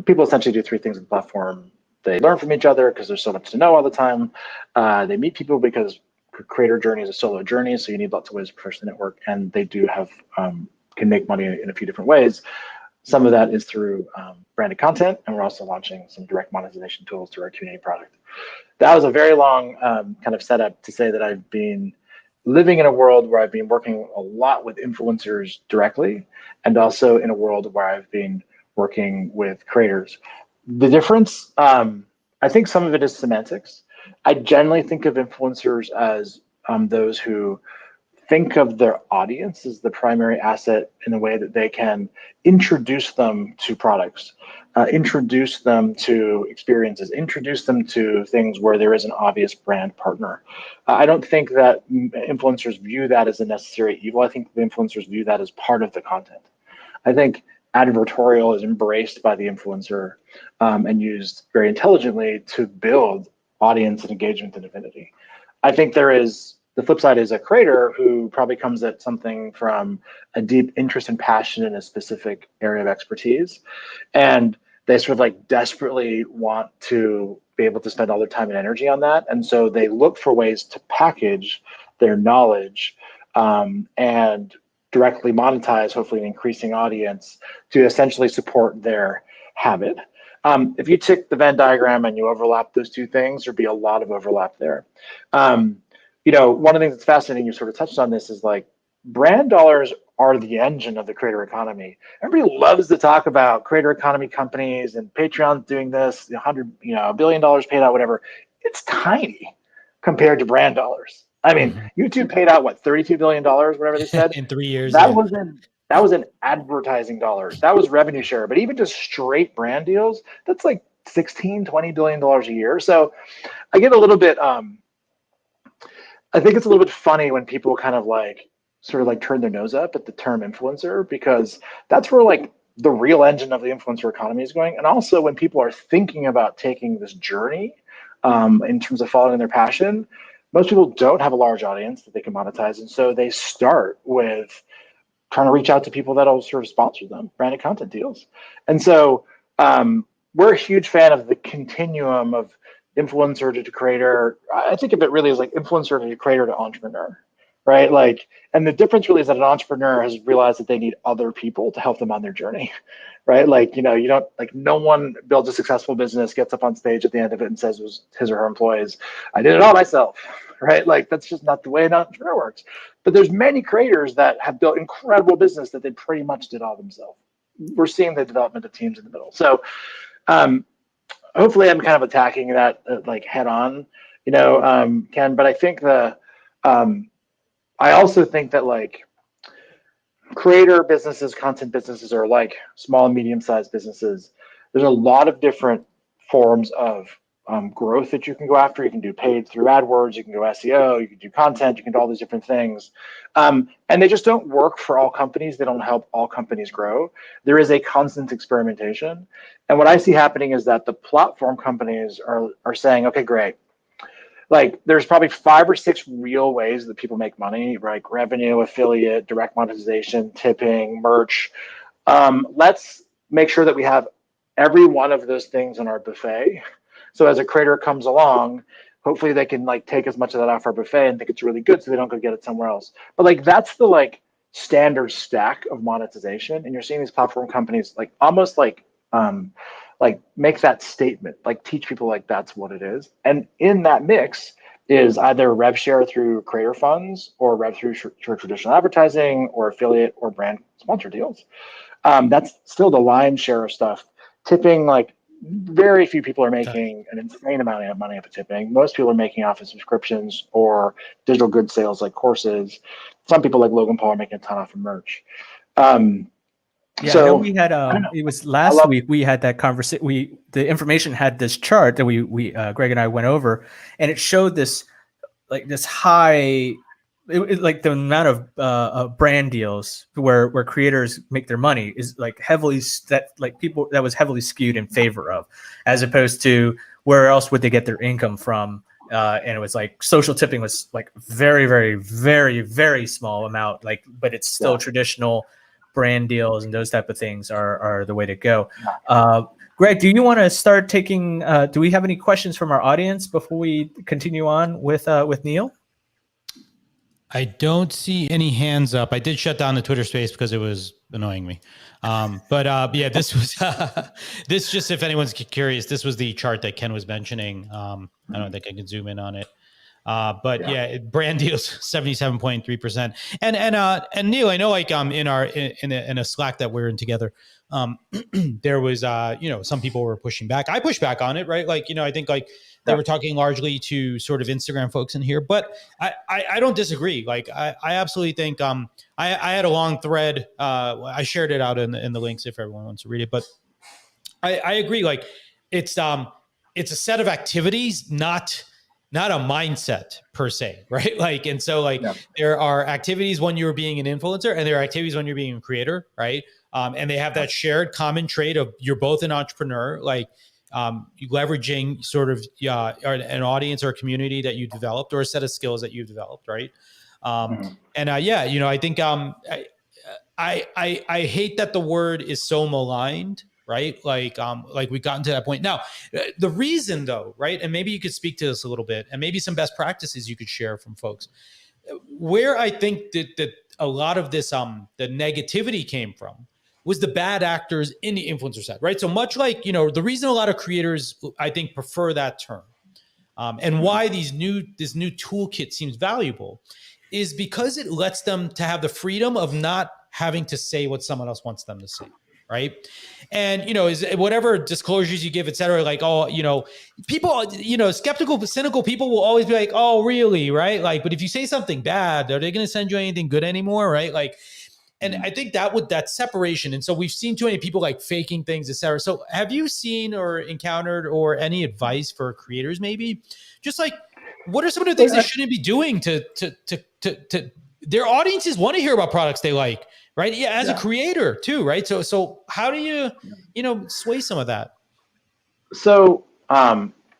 people essentially do three things on the platform. They learn from each other because there's so much to know all the time. They meet people because creator journey is a solo journey, so you need lots of ways to professionally network. And they do have can make money in a few different ways. Some of that is through branded content, and we're also launching some direct monetization tools through our community product. That was a very long kind of setup to say that I've been living in a world where I've been working a lot with influencers directly, and also in a world where I've been working with creators. The difference, I think some of it is semantics. I generally think of influencers as those who think of their audience as the primary asset in a way that they can introduce them to products, introduce them to experiences, introduce them to things where there is an obvious brand partner. I don't think that influencers view that as a necessary evil. I think the influencers view that as part of the content. I think advertorial is embraced by the influencer and used very intelligently to build audience and engagement and affinity. I think the flip side is a creator who probably comes at something from a deep interest and passion in a specific area of expertise. And they sort of like desperately want to be able to spend all their time and energy on that. And so they look for ways to package their knowledge and directly monetize, hopefully, an increasing audience to essentially support their habit. If you take the Venn diagram and you overlap those two things, there'd be a lot of overlap there. One of the things that's fascinating, you sort of touched on this, is like brand dollars are the engine of the creator economy. Everybody loves to talk about creator economy companies and Patreon's doing this, $100 billion paid out, whatever. It's tiny compared to brand dollars. I mean, YouTube paid out what, $32 billion, whatever they said, in 3 years. That was in advertising dollars. That was revenue share. But even just straight brand deals, that's like $16-20 billion a year. So I get a little bit. I think it's a little bit funny when people kind of like sort of like turn their nose up at the term influencer, because that's where like the real engine of the influencer economy is going. And also when people are thinking about taking this journey in terms of following their passion, most people don't have a large audience that they can monetize. And so they start with trying to reach out to people that'll sort of sponsor them, branded content deals. And so we're a huge fan of the continuum of influencer to creator. I think of it really as like influencer to creator to entrepreneur, right? Like, and the difference really is that an entrepreneur has realized that they need other people to help them on their journey, right? Like, you don't, like, no one builds a successful business, gets up on stage at the end of it and says it was his or her employees, I did it all myself, right? Like, that's just not the way an entrepreneur works. But there's many creators that have built incredible business that they pretty much did all themselves. We're seeing the development of teams in the middle. So hopefully I'm kind of attacking that like head on, Ken, but I think I also think that like creator businesses, content businesses are like small and medium-sized businesses. There's a lot of different forms of growth that you can go after. You can do paid through AdWords, you can go SEO, you can do content, you can do all these different things. And they just don't work for all companies. They don't help all companies grow. There is a constant experimentation. And what I see happening is that the platform companies are saying, okay, great. Like there's probably 5 or 6 real ways that people make money, like revenue, affiliate, direct monetization, tipping, merch. Let's make sure that we have every one of those things in our buffet. So as a creator comes along, hopefully they can like take as much of that off our buffet and think it's really good so they don't go get it somewhere else. But like that's the like standard stack of monetization. And you're seeing these platform companies like almost like make that statement, like teach people like that's what it is. And in that mix is either rev share through creator funds or rev through traditional advertising or affiliate or brand sponsor deals. That's still the lion's share of stuff. Tipping, like very few people are making an insane amount of money off of tipping. Most people are making off of subscriptions or digital goods sales like courses. Some people like Logan Paul are making a ton off of merch. Yeah, so I know we had it was last week we had that conversation. The information had this chart that we Greg and I went over, and it showed this high, like the amount of brand deals where creators make their money is like heavily people that was heavily skewed in favor of, as opposed to where else would they get their income from. And it was like social tipping was like very, very, very, very small amount, but it's still traditional brand deals and those type of things are the way to go. Greg, do you want to start taking, do we have any questions from our audience before we continue on with Niel? I don't see any hands up. I did shut down the Twitter space because it was annoying me. Yeah, this was, this just, if anyone's curious, this was the chart that Ken was mentioning. I don't think I can zoom in on it. Yeah, brand deals 77.3%. And Neil, I know like in a Slack that we're in together, there was some people were pushing back. I pushed back on it, right? Like, I think like they were talking largely to sort of Instagram folks in here, but I don't disagree. Like I absolutely think I had a long thread. I shared it out in the links if everyone wants to read it, but I agree. Like it's a set of activities, not a mindset per se, right? Like, and so like there are activities when you're being an influencer and there are activities when you're being a creator, right? And they have that shared common trait of you're both an entrepreneur, like you leveraging sort of an audience or a community that you developed or a set of skills that you've developed, right? And I think I hate that the word is so maligned, right? Like we've gotten to that point. Now, the reason though, right? And maybe you could speak to this a little bit and maybe some best practices you could share from folks. Where I think that a lot of this, the negativity came from was the bad actors in the influencer side, right? So much like, the reason a lot of creators, I think, prefer that term and why this new toolkit seems valuable is because it lets them to have the freedom of not having to say what someone else wants them to say, right? And, is whatever disclosures you give, et cetera, like, people, skeptical, cynical people will always be like, oh, really, right? Like, but if you say something bad, are they going to send you anything good anymore, right? Like, and I think that separation. And so we've seen too many people like faking things, et cetera. So have you seen or encountered or any advice for creators maybe? Just like, what are some of the things they shouldn't be doing to their audiences want to hear about products they like, right? Yeah, as a creator too, right? So how do you, sway some of that? So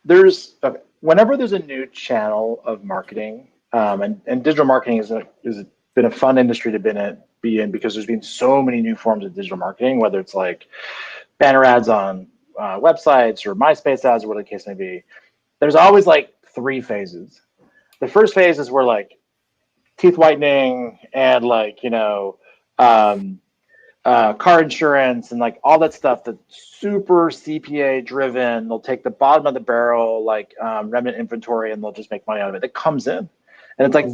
there's whenever there's a new channel of marketing, and digital marketing is been a fun industry to be in because there's been so many new forms of digital marketing, whether it's like banner ads on websites or MySpace ads or whatever the case may be. There's always like 3 phases. The first phase is where like teeth whitening and like, car insurance and like all that stuff that's super CPA driven. They'll take the bottom of the barrel, like remnant inventory, and they'll just make money out of it. It comes in. And it's like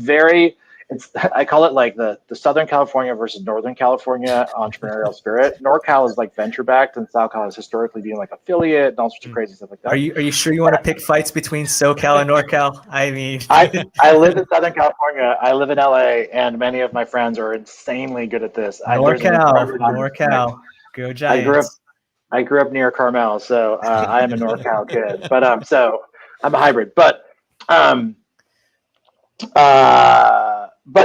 I call it like the Southern California versus Northern California entrepreneurial spirit. NorCal is like venture backed, and SoCal is historically being like affiliate and all sorts of crazy stuff like that. Are you sure you want to pick fights between SoCal and NorCal? I mean, I live in Southern California. I live in LA, and many of my friends are insanely good at this. NorCal, go Giants. I grew up near Carmel, so I am a NorCal kid. But so I'm a hybrid. But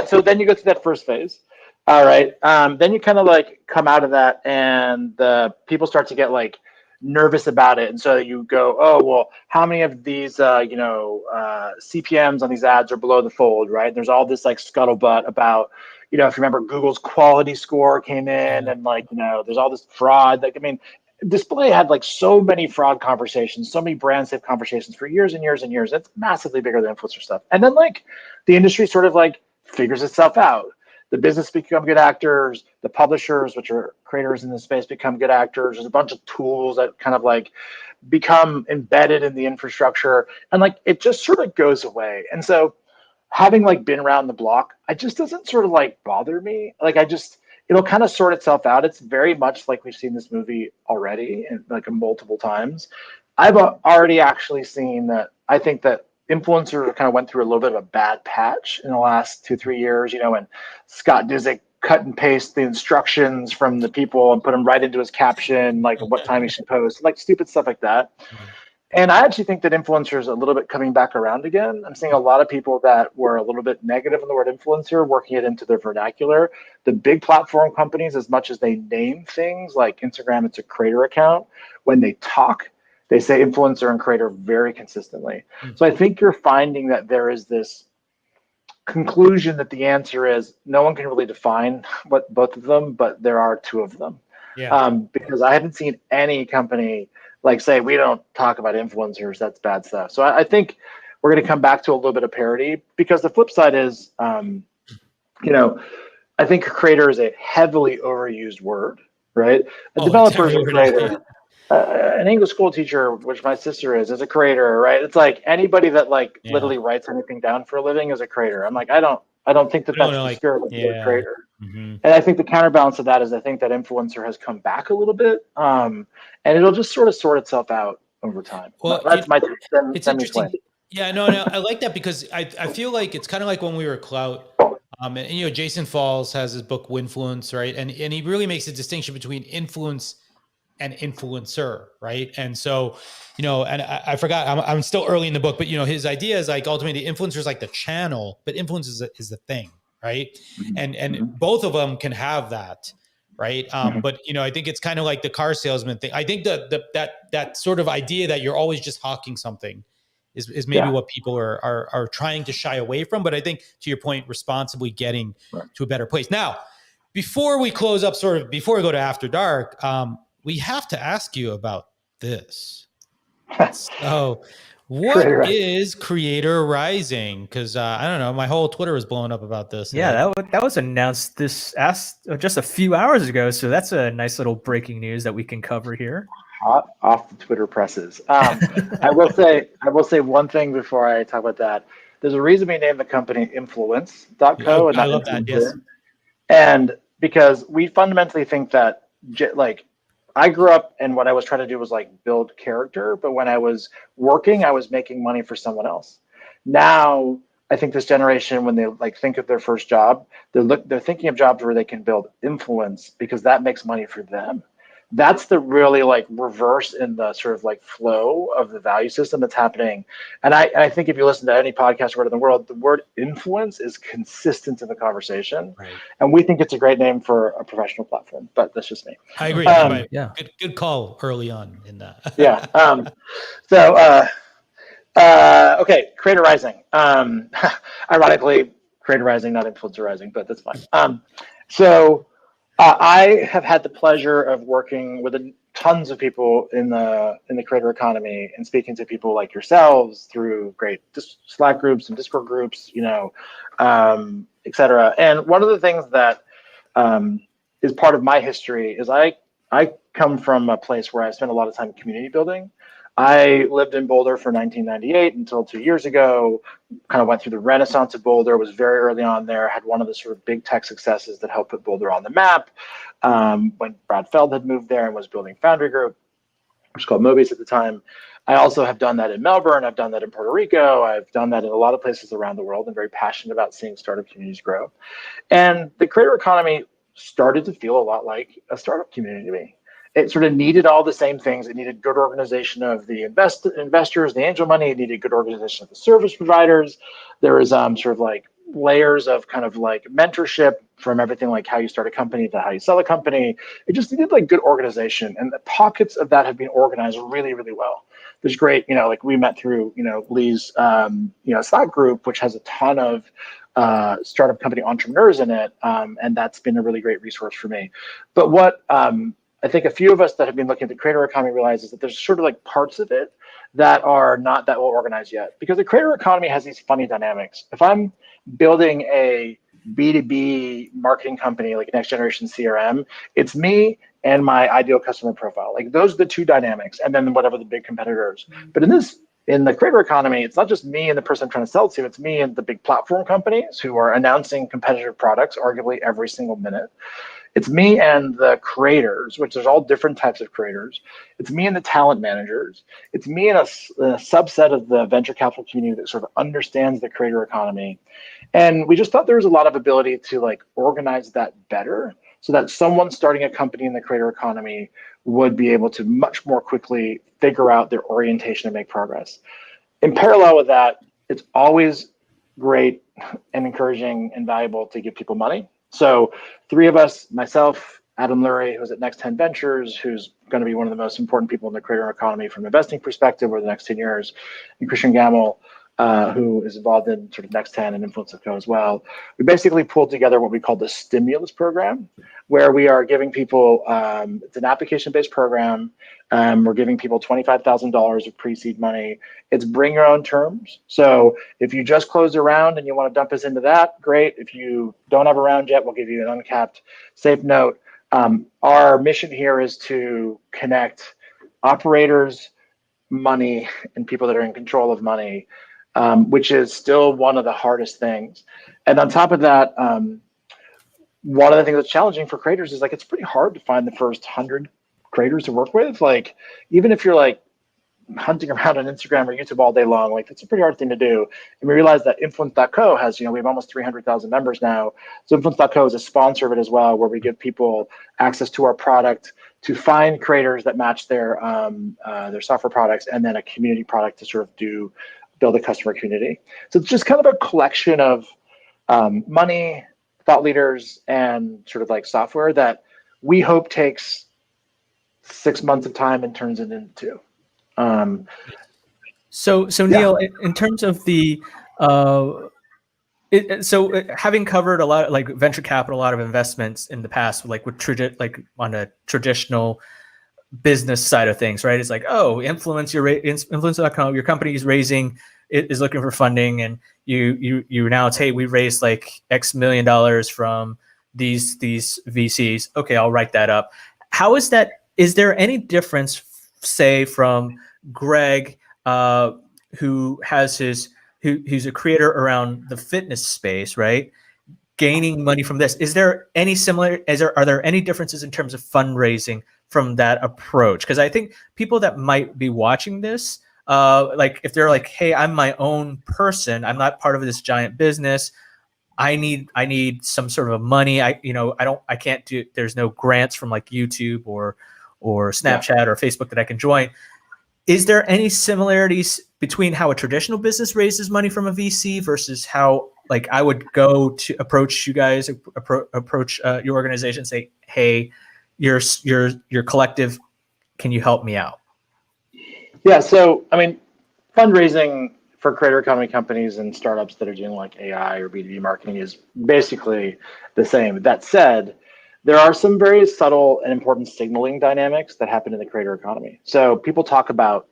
so then you go through that first phase. All right. Then you kind of like come out of that and the people start to get like nervous about it. And so you go, oh, well, how many of these, CPMs on these ads are below the fold, right? There's all this like scuttlebutt about, if you remember Google's quality score came in and like, there's all this fraud. Like, I mean, Display had like so many fraud conversations, so many brand safe conversations for years and years and years. It's massively bigger than influencer stuff. And then like the industry sort of like figures itself out. The business become good actors. The publishers, which are creators in this space, become good actors. There's a bunch of tools that kind of like become embedded in the infrastructure. And like it just sort of goes away. And so having like been around the block, it just doesn't sort of like bother me. Like it'll kind of sort itself out. It's very much like we've seen this movie already and like multiple times. I've already actually seen that. I think that influencers kind of went through a little bit of a bad patch in the last 2-3 years, when Scott Disick cut and paste the instructions from the people and put them right into his caption, like what time he should post, like stupid stuff like that. And I actually think that influencers are a little bit coming back around again. I'm seeing a lot of people that were a little bit negative on the word influencer, working it into their vernacular. The big platform companies, as much as they name things like Instagram, it's a creator account, when they talk, they say influencer and creator very consistently. So I think you're finding that there is this conclusion that the answer is no one can really define what both of them, but there are 2 of them. Yeah. Because I haven't seen any company like say, we don't talk about influencers, that's bad stuff. So I think we're going to come back to a little bit of parity, because the flip side is, I think creator is a heavily overused word, right? A developer is a creator. An English school teacher, which my sister is a creator, right? It's like anybody that like literally writes anything down for a living is a creator. I'm like, I don't think that that's the spirit of the creator. And I think the counterbalance of that is I think that influencer has come back a little bit, and it'll just sort of sort itself out over time. Well, that's my take. It's interesting. Yeah, no, I like that because I feel like it's kind of like when we were Clout. And Jason Falls has his book Winfluence, right? And he really makes a distinction between influence and influencer, right? And so, and I forgot, I'm still early in the book, but his idea is like ultimately the influencer is like the channel, but influence is the thing, right? And both of them can have that, right? But I think it's kind of like the car salesman thing. I think that sort of idea that you're always just hawking something is maybe what people are trying to shy away from. But I think, to your point, responsibly getting to a better place. Now, before we close up, before we go to After Dark, we have to ask you about this. So, what is Creator Rising? Because I don't know, my whole Twitter was blowing up about this. Yeah, that was announced just a few hours ago. So that's a nice little breaking news that we can cover here. Hot off the Twitter presses. I will say one thing before I talk about that. There's a reason we named the company Influence.co. I love that. Yes. And because we fundamentally think that, like, I grew up and what I was trying to do was like build character, but when I was working, I was making money for someone else. Now, I think this generation, when they like think of their first job, they're thinking of jobs where they can build influence because that makes money for them. That's the really like reverse in the sort of like flow of the value system that's happening. And I think if you listen to any podcast word in the world, the word influence is consistent in the conversation. Right. And we think it's a great name for a professional platform, but that's just me. I agree. Yeah. Good call early on in that. Yeah. Okay. Creator Rising. Ironically, Creator Rising, not Influencer Rising, but that's fine. I have had the pleasure of working with tons of people in the creator economy and speaking to people like yourselves through great Slack groups and Discord groups, et cetera. And one of the things that is part of my history is I come from a place where I spent a lot of time community building. I lived in Boulder for 1998 until 2 years ago, kind of went through the renaissance of Boulder, was very early on there, had one of the sort of big tech successes that helped put Boulder on the map when Brad Feld had moved there and was building Foundry Group, which was called Mobius at the time. I also have done that in Melbourne. I've done that in Puerto Rico. I've done that in a lot of places around the world and very passionate about seeing startup communities grow. And the creator economy started to feel a lot like a startup community to me. It sort of needed all the same things. It needed good organization of the investors, the angel money. It needed good organization of the service providers. There was sort of like layers of kind of like mentorship from everything like how you start a company to how you sell a company. It just needed like good organization. And the pockets of that have been organized really, really well. There's great, like we met through, Lee's, Slack group, which has a ton of startup company entrepreneurs in it. And that's been a really great resource for me. But what I think a few of us that have been looking at the creator economy realize is that there's sort of like parts of it that are not that well organized yet, because the creator economy has these funny dynamics. If I'm building a B2B marketing company like Next Generation CRM, it's me and my ideal customer profile. Like those are the two dynamics, and then whatever the big competitors. But in the creator economy, it's not just me and the person I'm trying to sell to, it's me and the big platform companies who are announcing competitive products arguably every single minute. It's me and the creators, which there's all different types of creators. It's me and the talent managers. It's me and a subset of the venture capital community that sort of understands the creator economy. And we just thought there was a lot of ability to like organize that better so that someone starting a company in the creator economy would be able to much more quickly figure out their orientation and make progress. In parallel with that, it's always great and encouraging and valuable to give people money. So 3 of us, myself, Adam Lurie, who's at Next 10 Ventures, who's going to be one of the most important people in the creator economy from an investing perspective over the next 10 years, and Christian Gamble, who is involved in sort of Next 10 and Influence.co as well. We basically pulled together what we call the stimulus program, where we are giving people, it's an application-based program. We're giving people $25,000 of pre-seed money. It's bring your own terms. So if you just closed a round and you want to dump us into that, great. If you don't have a round yet, we'll give you an uncapped safe note. Our mission here is to connect operators, money, and people that are in control of money, which is still one of the hardest things. And on top of that, one of the things that's challenging for creators is like it's pretty hard to find the first 100 creators to work with. Like even if you're like hunting around on Instagram or YouTube all day long, like it's a pretty hard thing to do. And we realized that Influence.co has, we have almost 300,000 members now. So Influence.co is a sponsor of it as well, where we give people access to our product to find creators that match their software products, and then a community product to sort of build a customer community. So it's just kind of a collection of money, thought leaders, and sort of like software that we hope takes 6 months of time and turns it into 2. So Niel, in terms of the having covered a lot of, like, venture capital, a lot of investments in the past, like with on a traditional business side of things, right? It's like, oh, influence.com, your company is looking for funding, and you announce, hey, we raised like X million dollars from these VCs. Okay, I'll write that up. How is that? Is there any difference, say, from Greg, who's a creator around the fitness space, right? Gaining money from this. Are there any differences in terms of fundraising from that approach? Because I think people that might be watching this, like if they're like, hey, I'm my own person, I'm not part of this giant business, I need some sort of money. I can't do, there's no grants from like YouTube or Snapchat or Facebook that I can join. Is there any similarities between how a traditional business raises money from a VC versus how, like, I would go to approach you guys, approach your organization, say, hey, your collective, can you help me out? Yeah, so I mean, fundraising for creator economy companies and startups that are doing like AI or B2B marketing is basically the same. That said, there are some very subtle and important signaling dynamics that happen in the creator economy. So people talk about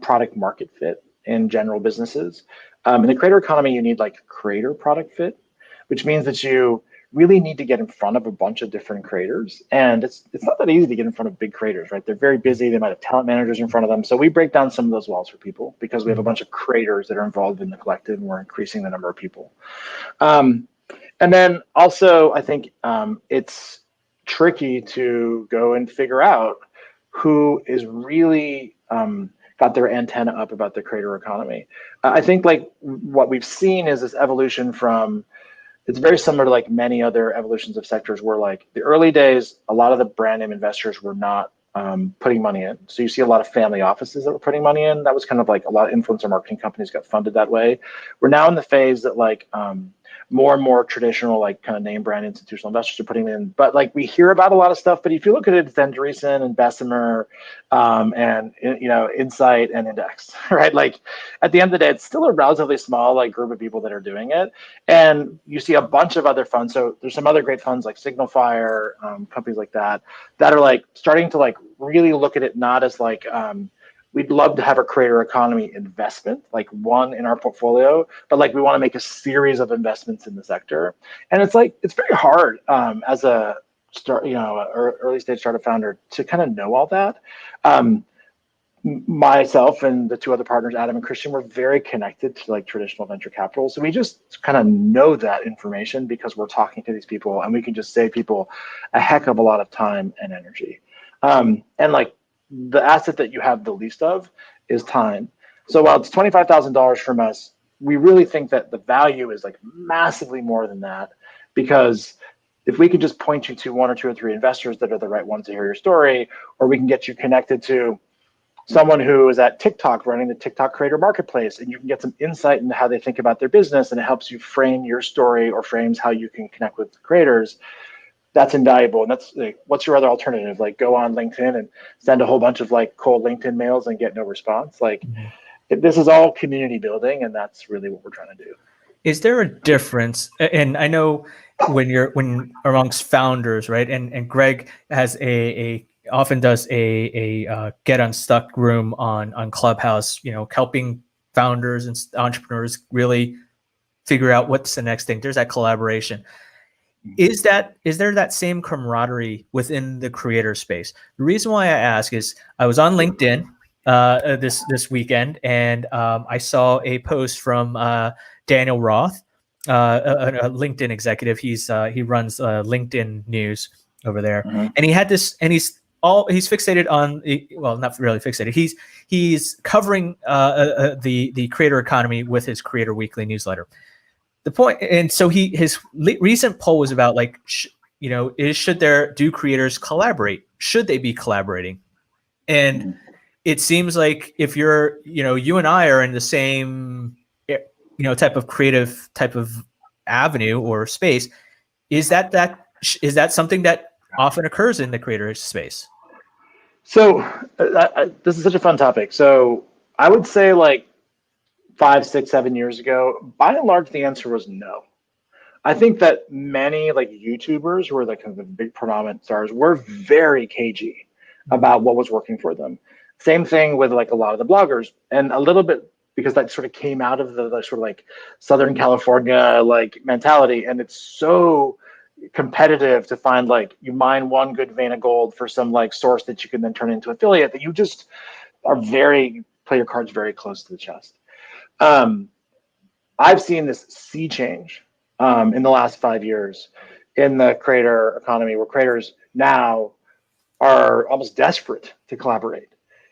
product market fit in general businesses. In the creator economy, you need like creator product fit, which means that you really need to get in front of a bunch of different creators. And it's not that easy to get in front of big creators, right? They're very busy. They might have talent managers in front of them. So we break down some of those walls for people because we have a bunch of creators that are involved in the collective, and we're increasing the number of people. And then also, I think it's tricky to go and figure out who is really got their antenna up about the creator economy. I think like what we've seen is this evolution from, it's very similar to like many other evolutions of sectors where like the early days, a lot of the brand name investors were not putting money in. So you see a lot of family offices that were putting money in. That was kind of like a lot of influencer marketing companies got funded that way. We're now in the phase that like more and more traditional, like kind of name brand institutional investors are putting in. But like we hear about a lot of stuff, but if you look at it, it's Andreessen and Bessemer and Insight and Index, right? Like at the end of the day, it's still a relatively small like group of people that are doing it. And you see a bunch of other funds. So there's some other great funds like Signal Fire, companies like that are like starting to like really look at it not as like we'd love to have a creator economy investment, like one in our portfolio, but like we want to make a series of investments in the sector. And it's like, it's very hard as a early stage startup founder to kind of know all that. Myself and the two other partners, Adam and Christian, were very connected to like traditional venture capital. So we just kind of know that information because we're talking to these people, and we can just save people a heck of a lot of time and energy. And like, the asset that you have the least of is time. So while it's $25,000 from us, we really think that the value is like massively more than that, because if we could just point you to 1 or 2 or 3 investors that are the right ones to hear your story, or we can get you connected to someone who is at TikTok running the TikTok creator marketplace, and you can get some insight into how they think about their business, and it helps you frame your story or frames how you can connect with creators. That's invaluable. And that's like, what's your other alternative? Like go on LinkedIn and send a whole bunch of like cold LinkedIn mails and get no response. Like this is all community building, and that's really what we're trying to do. Is there a difference? And I know when amongst founders, right? And Greg has often does a get unstuck room on Clubhouse, helping founders and entrepreneurs really figure out what's the next thing. There's that collaboration. Is there that same camaraderie within the creator space? The reason why I ask is I was on LinkedIn this weekend, and I saw a post from Daniel Roth, a LinkedIn executive. He runs LinkedIn News over there, and he had this, and he's fixated on, well, not really fixated. He's covering the creator economy with his Creator Weekly newsletter. The point, and so his recent poll was about like, do creators collaborate? Should they be collaborating? And it seems like if you're, you and I are in the same, type of creative type of avenue or space, is that something that often occurs in the creator space? So this is such a fun topic. So I would say like 5, 6, 7 years ago, by and large, the answer was no. I think that many like YouTubers who are like kind of the big predominant stars were very cagey about what was working for them. Same thing with like a lot of the bloggers, and a little bit because that sort of came out of the sort of like Southern California like mentality, and it's so competitive to find like you mine one good vein of gold for some like source that you can then turn into affiliate that you just are very play your cards very close to the chest. I've seen this sea change in the last 5 years in the creator economy, where creators now are almost desperate to collaborate.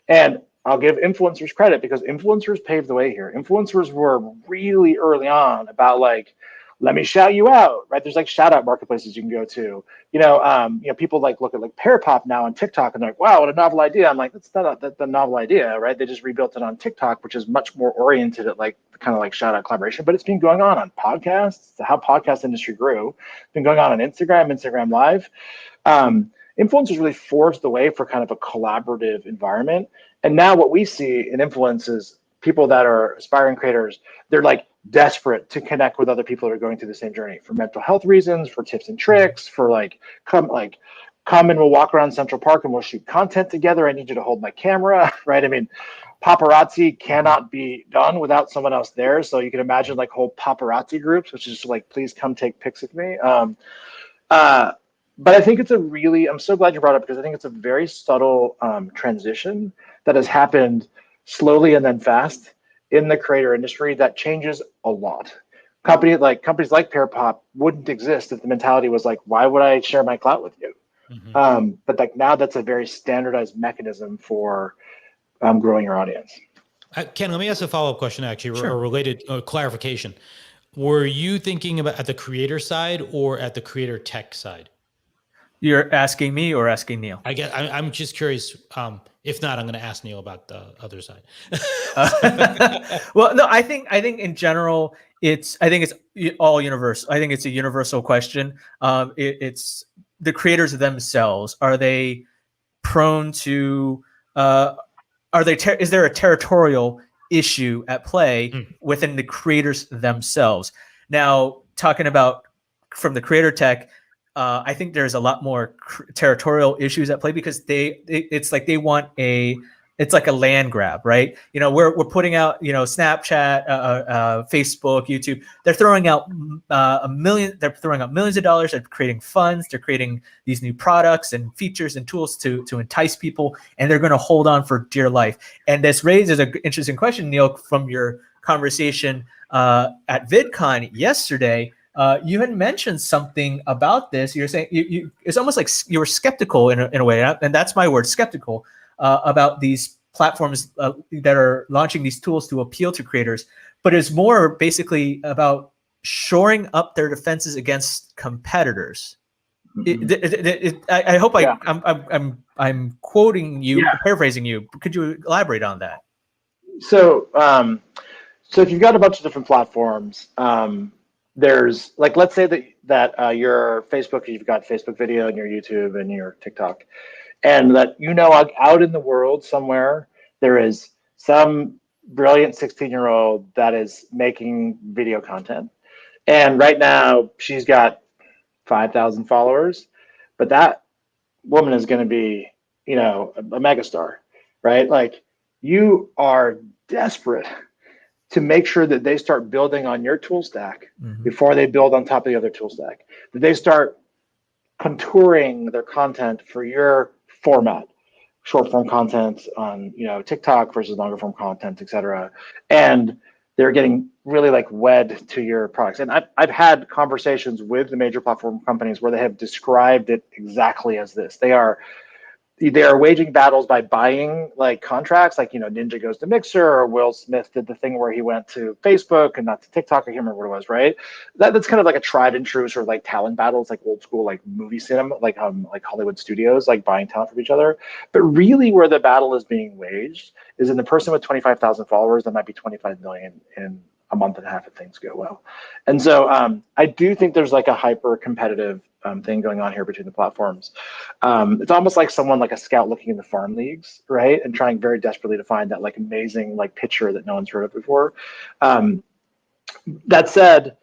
And I'll give influencers credit because influencers paved the way here. Influencers were really early on about like, let me shout you out, right? There's like shout out marketplaces you can go to. People like look at like Pear Pop now on TikTok and they're like, wow, what a novel idea. I'm like, that's not the novel idea, right? They just rebuilt it on TikTok, which is much more oriented at like kind of like shout out collaboration, but it's been going on podcasts. It's how podcast industry grew. It's been going on Instagram Live. Influencers really forged the way for kind of a collaborative environment. And now what we see in influence is people that are aspiring creators, they're like desperate to connect with other people that are going through the same journey for mental health reasons, for tips and tricks, for come and we'll walk around Central Park and we'll shoot content together. I need you to hold my camera, right? I mean, paparazzi cannot be done without someone else there. So you can imagine like whole paparazzi groups, which is like, please come take pics with me. But I think I'm so glad you brought it up because I think it's a very subtle transition that has happened slowly and then fast in the creator industry that changes a lot. Companies like Pear Pop wouldn't exist if the mentality was like, why would I share my clout with you? Mm-hmm. But like now that's a very standardized mechanism for growing your audience. Ken, let me ask a follow-up question, actually, Sure. or related clarification. Were you thinking about at the creator side or at the creator tech side? You're asking me or asking Niel? I'm just curious. If not, I'm going to ask Niel about the other side. Well, no, I think in general, it's all universal. I think it's a universal question. It's the creators themselves. Are they prone to? Is there a territorial issue at play within the creators themselves? Now, talking about from the creator tech. I think there's a lot more territorial issues at play because it's like they want it's like a land grab, right? We're putting out, Snapchat, Facebook, YouTube. They're throwing out They're throwing out millions of dollars. They're creating funds. They're creating these new products and features and tools to entice people, and they're going to hold on for dear life. And this raises an interesting question, Niel, from your conversation at VidCon yesterday. You had mentioned something about this. You're saying it's almost like you were skeptical in a way, and that's my word, skeptical, about these platforms that are launching these tools to appeal to creators. But it's more basically about shoring up their defenses against competitors. Mm-hmm. I hope yeah. I'm quoting you, paraphrasing you. Could you elaborate on that? So if you've got a bunch of different platforms. There's like, let's say that your Facebook, you've got Facebook video and your YouTube and your TikTok, and that out in the world somewhere there is some brilliant 16-year-old that is making video content, and right now she's got 5,000 followers, but that woman is going to be a megastar, right? Like you are desperate to make sure that they start building on your tool stack before they build on top of the other tool stack. That they start contouring their content for your format, short form content on TikTok versus longer form content, etc. And they're getting really like wed to your products. And I've had conversations with the major platform companies where they have described it exactly as this. They are waging battles by buying like contracts, like Ninja goes to Mixer, or Will Smith did the thing where he went to Facebook and not to TikTok. I can't remember what it was, right? That's kind of like a tried and true sort of like talent battles, like old school like movie cinema, like Hollywood studios like buying talent from each other. But really, where the battle is being waged is in the person with 25,000 followers that might be 25 million in a month and a half if things go well. And so I do think there's like a hyper competitive thing going on here between the platforms. It's almost like someone like a scout looking in the farm leagues, right, and trying very desperately to find that like amazing like pitcher that no one's heard of before. That said,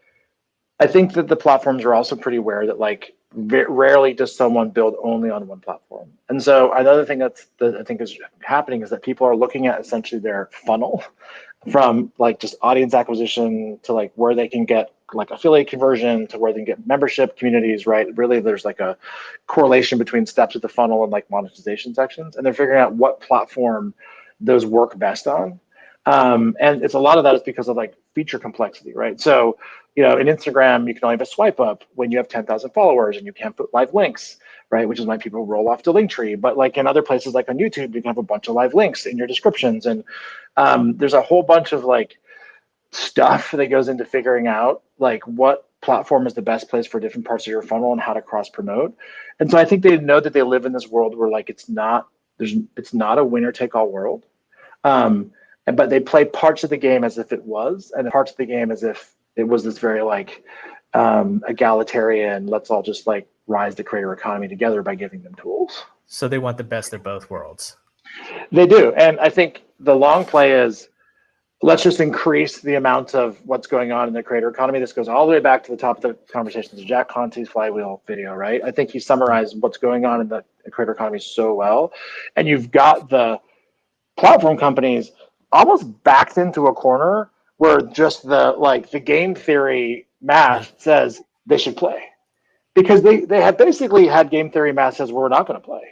I think that the platforms are also pretty aware that like rarely does someone build only on one platform. And so another thing that I think is happening is that people are looking at essentially their funnel from like just audience acquisition to like where they can get like affiliate conversion to where they can get membership communities, right? Really, there's like a correlation between steps of the funnel and like monetization sections, and they're figuring out what platform those work best on. And it's a lot of that is because of like feature complexity, right? So, in Instagram, you can only have a swipe up when you have 10,000 followers and you can't put live links, right? Which is why people roll off to Linktree. But like in other places, like on YouTube, you can have a bunch of live links in your descriptions. And there's a whole bunch of like stuff that goes into figuring out like what platform is the best place for different parts of your funnel and how to cross promote. And so I think they know that they live in this world where like it's not a winner take all world. But they play parts of the game as if it was, and parts of the game as if it was this very like egalitarian, let's all just like rise the creator economy together by giving them tools. So they want the best of both worlds. They do. And I think the long play is let's just increase the amount of what's going on in the creator economy. This goes all the way back to the top of the conversation to Jack Conte's flywheel video, right? I think he summarized what's going on in the creator economy so well. And you've got the platform companies almost backed into a corner where just the game theory math says they should play, because they have basically had game theory math says we're not going to play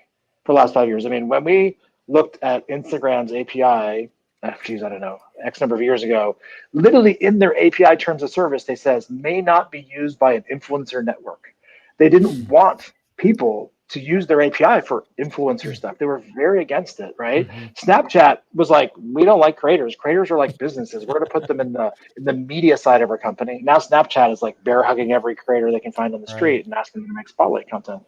for the last 5 years. I mean, when we looked at Instagram's API, I don't know, X number of years ago, literally in their API terms of service, they says may not be used by an influencer network. They didn't want people to use their API for influencer stuff. They were very against it, right? Mm-hmm. Snapchat was like, we don't like creators. Creators are like businesses. We're going to put them in the media side of our company. Now Snapchat is like bear hugging every creator they can find on the street and asking them to make spotlight content.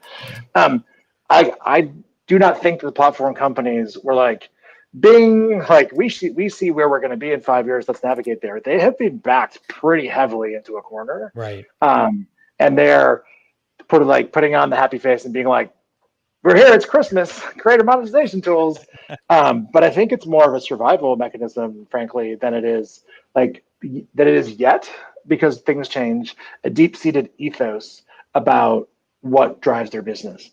I do not think the platform companies were like, Bing, like we see where we're going to be in 5 years. Let's navigate there. They have been backed pretty heavily into a corner, right? And they're putting on the happy face and being like, we're here, it's Christmas, creator monetization tools. But I think it's more of a survival mechanism, frankly, than it is yet, because things change, a deep-seated ethos about what drives their business.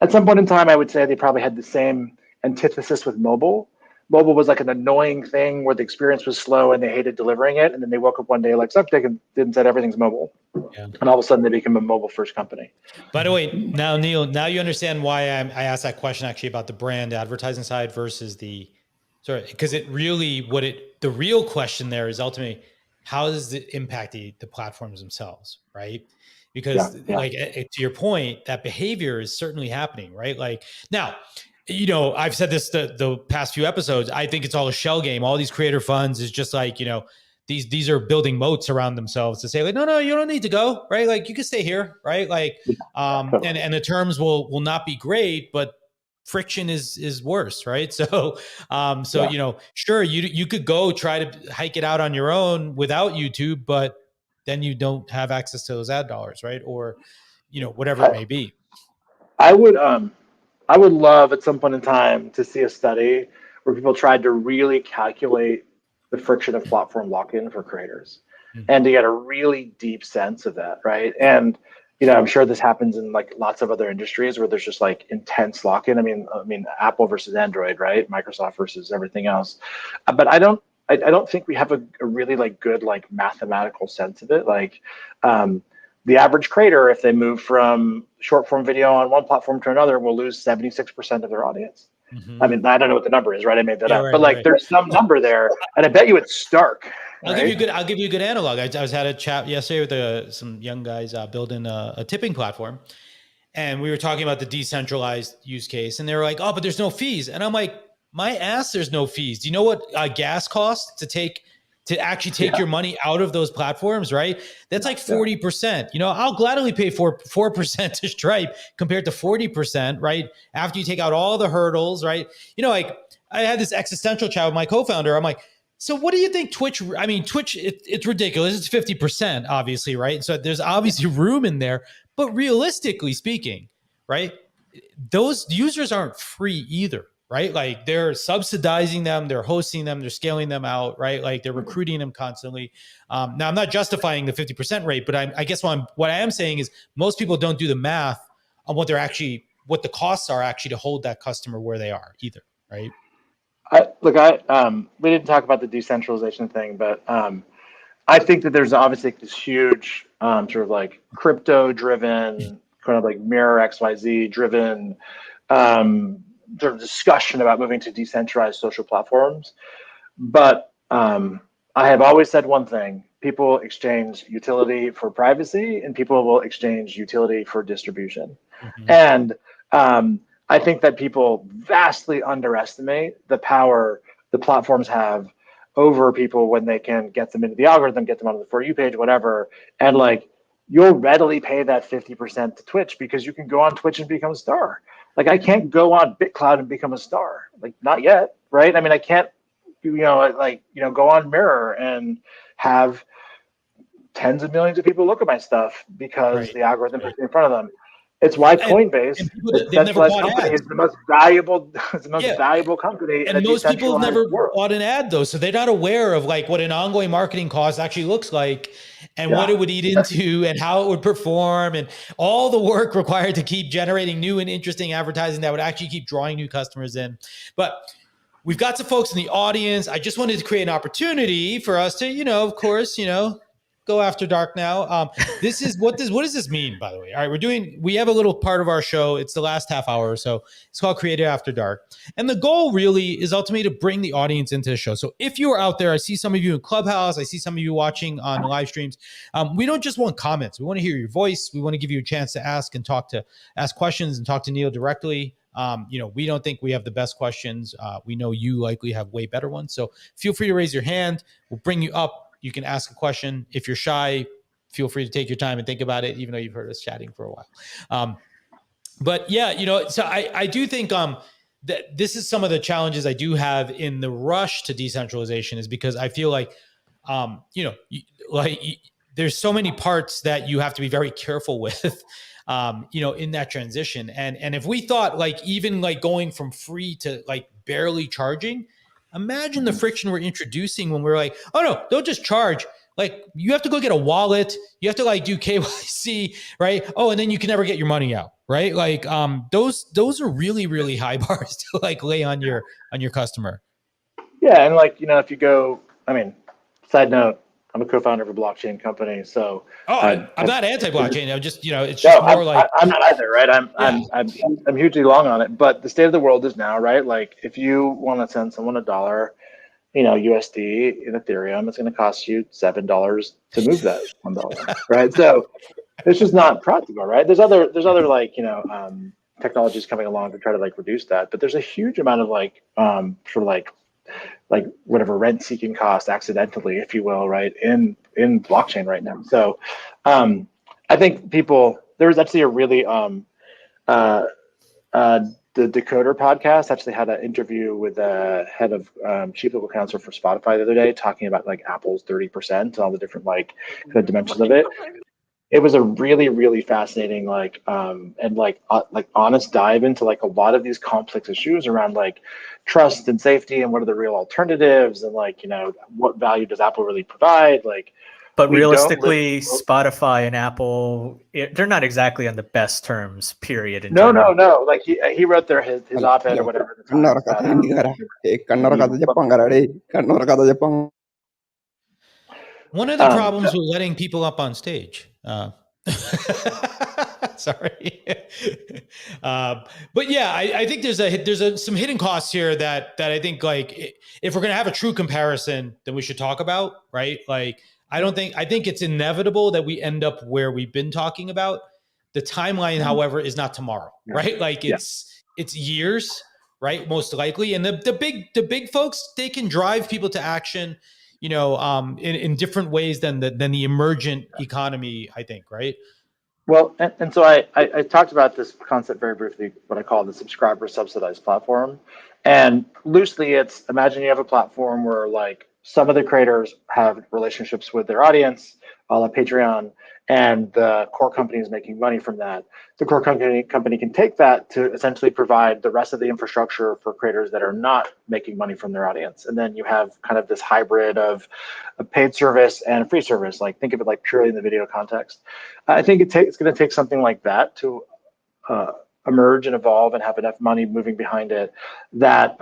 At some point in time, I would say they probably had the same antithesis with mobile. Mobile was like an annoying thing where the experience was slow and they hated delivering it. And then they woke up one day like Substack and said everything's mobile. Yeah. And all of a sudden they became a mobile first company. By the way, now Niel, now you understand why I asked that question actually about the brand advertising side versus because it really, the real question there is ultimately, how does it impact the platforms themselves, right? Because to your point, that behavior is certainly happening, right? Like now, I've said this the past few episodes. I think it's all a shell game. All these creator funds is just like, these are building moats around themselves to say like, no, you don't need to go, right? Like you can stay here, right? Like, and the terms will not be great, but friction is worse, right? So, sure, you could go try to hike it out on your own without YouTube, but then you don't have access to those ad dollars, right? Or, whatever it may be. I would love at some point in time to see a study where people tried to really calculate the friction of platform lock-in for creators and to get a really deep sense of that, right? And, I'm sure this happens in like lots of other industries where there's just like intense lock-in. I mean, Apple versus Android, right? Microsoft versus everything else. But I don't think we have a really like good like mathematical sense of it. Like, the average creator, if they move from short form video on one platform to another, will lose 76% of their audience. Mm-hmm. I mean, I don't know what the number is, right? I made that up, right, but like there's some number there, and I bet you it's stark. I'll give you a good analog. I was had a chat yesterday with some young guys building a tipping platform, and we were talking about the decentralized use case, and they were like, "Oh, but there's no fees," and I'm like, "My ass, there's no fees. Do you know what gas costs to actually take your money out of those platforms, right? That's like 40%. I'll gladly pay 4% to Stripe compared to 40%, right? After you take out all the hurdles, right? Like I had this existential chat with my co-founder. I'm like, so what do you think Twitch, it's ridiculous. It's 50%, obviously, right? So there's obviously room in there, But realistically speaking, right, those users aren't free either, right? Like they're subsidizing them, they're hosting them, they're scaling them out, right? Like they're recruiting them constantly. Now, I'm not justifying the 50% rate, but I guess what I am saying is most people don't do the math on what the costs are actually to hold that customer where they are either, right? We didn't talk about the decentralization thing, but I think that there's obviously this huge sort of like crypto driven, kind of like Mirror XYZ driven sort of discussion about moving to decentralized social platforms. But I have always said one thing: people exchange utility for privacy, and people will exchange utility for distribution. Mm-hmm. And I think that people vastly underestimate the power the platforms have over people when they can get them into the algorithm, get them onto the For You page, whatever. And like, you'll readily pay that 50% to Twitch because you can go on Twitch and become a star. Like, I can't go on BitCloud and become a star. Like, not yet, right? I mean, I can't, go on Mirror and have tens of millions of people look at my stuff because the algorithm is in front of them. It's why Coinbase, the centralized company, is the most valuable, valuable company in a most people have never world. bought an ad though, so they're not aware of like what an ongoing marketing cost actually looks like, and what it would eat into, and how it would perform, and all the work required to keep generating new and interesting advertising that would actually keep drawing new customers in. But we've got some folks in the audience. I just wanted to create an opportunity for us to, of course, go after dark now. This is what does this mean, by the way? All right, we have a little part of our show. It's the last half hour or so. It's called Creative After Dark. And the goal really is ultimately to bring the audience into the show. So if you are out there, I see some of you in Clubhouse, I see some of you watching on the live streams. We don't just want comments. We want to hear your voice. We want to give you a chance to ask questions and talk to Niel directly. We don't think we have the best questions. We know you likely have way better ones. So feel free to raise your hand. We'll bring you up. You can ask a question. If you're shy, feel free to take your time and think about it, even though you've heard us chatting for a while. But yeah, so I do think that this is some of the challenges I do have in the rush to decentralization, is because I feel like, there's so many parts that you have to be very careful with, in that transition. And if we thought like even like going from free to like barely charging, imagine the friction we're introducing when we're like, oh no, don't just charge. Like you have to go get a wallet. You have to like do KYC, right? Oh, and then you can never get your money out, right? Like those are really, really high bars to like lay on your customer. Yeah, and like, if you go, side note, I'm a co-founder of a blockchain company, so I'm not anti-blockchain. I'm just, it's just more like I'm not either, right? I'm hugely long on it, but the state of the world is now, right? Like if you want to send someone $1, USD in Ethereum, it's going to cost you $7 to move that $1, right? So it's just not practical, right? There's other like technologies coming along to try to like reduce that, but there's a huge amount of like sort of like whatever rent-seeking cost accidentally, if you will, right, in blockchain right now. So I think there was actually a really the Decoder podcast actually had an interview with the head of chief legal counsel for Spotify the other day, talking about like Apple's 30% and all the different like kind of dimensions of it. It was a really, really fascinating and honest dive into like a lot of these complex issues around like trust and safety and what are the real alternatives and like what value does Apple really provide, like. But realistically, Spotify and Apple, they're not exactly on the best terms, period. No. Like he wrote his op-ed or whatever. One of the problems with letting people up on stage. Sorry. But yeah, I think there's some hidden costs here that I think like if we're going to have a true comparison, then we should talk about, right? Like, I think it's inevitable that we end up where we've been talking about. The timeline, however, is not tomorrow, right? Like it's years, right? Most likely. And the big folks, they can drive people to action, in different ways than the emergent economy, I think, right? Well, and so I talked about this concept very briefly, what I call the subscriber subsidized platform. And loosely, imagine you have a platform where like some of the creators have relationships with their audience, a la Patreon, and the core company is making money from that. The core company can take that to essentially provide the rest of the infrastructure for creators that are not making money from their audience. And then you have kind of this hybrid of a paid service and a free service. Like, think of it like purely in the video context. I think it's going to take something like that to emerge and evolve and have enough money moving behind it that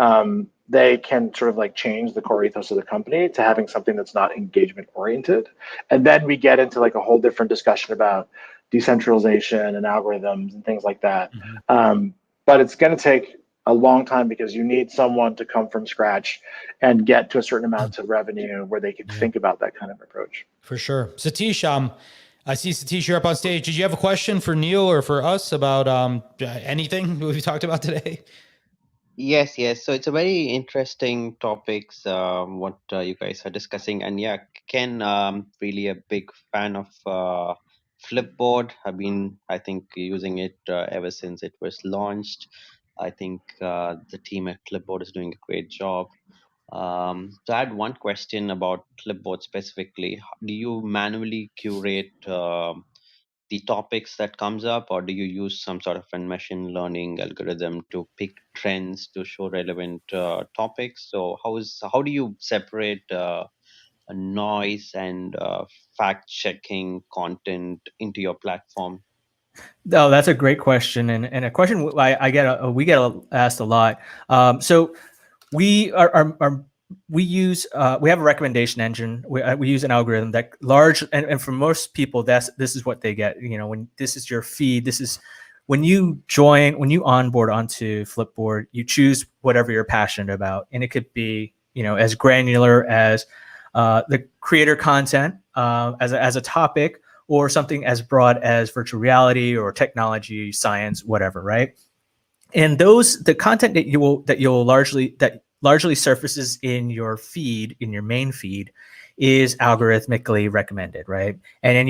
they can sort of like change the core ethos of the company to having something that's not engagement oriented. And then we get into like a whole different discussion about decentralization and algorithms and things like that. But it's going to take a long time because you need someone to come from scratch and get to a certain amount of revenue where they can think about that kind of approach. For sure. Satish, I see Satish, you're up on stage. Did you have a question for Niel or for us about anything we've talked about today? Yes. So it's a very interesting topics, what you guys are discussing. And yeah, Ken, really a big fan of Flipboard. I think, using it ever since it was launched. I think the team at Flipboard is doing a great job. So I had one question about Flipboard specifically. Do you manually curate the topics that comes up, or do you use some sort of a machine learning algorithm to pick trends to show relevant topics? So how do you separate a noise and fact checking content into your platform? Oh, that's a great question, and a question I get we get asked a lot. So we we use we have a recommendation engine. We use an algorithm that and for most people, this is what they get. You know, when this is your feed, this is when you onboard onto Flipboard, you choose whatever you're passionate about, and it could be, you know, as granular as the creator content as a topic, or something as broad as virtual reality or technology, science, whatever, right? And the content that largely surfaces in your feed, in your main feed, is algorithmically recommended, right? And then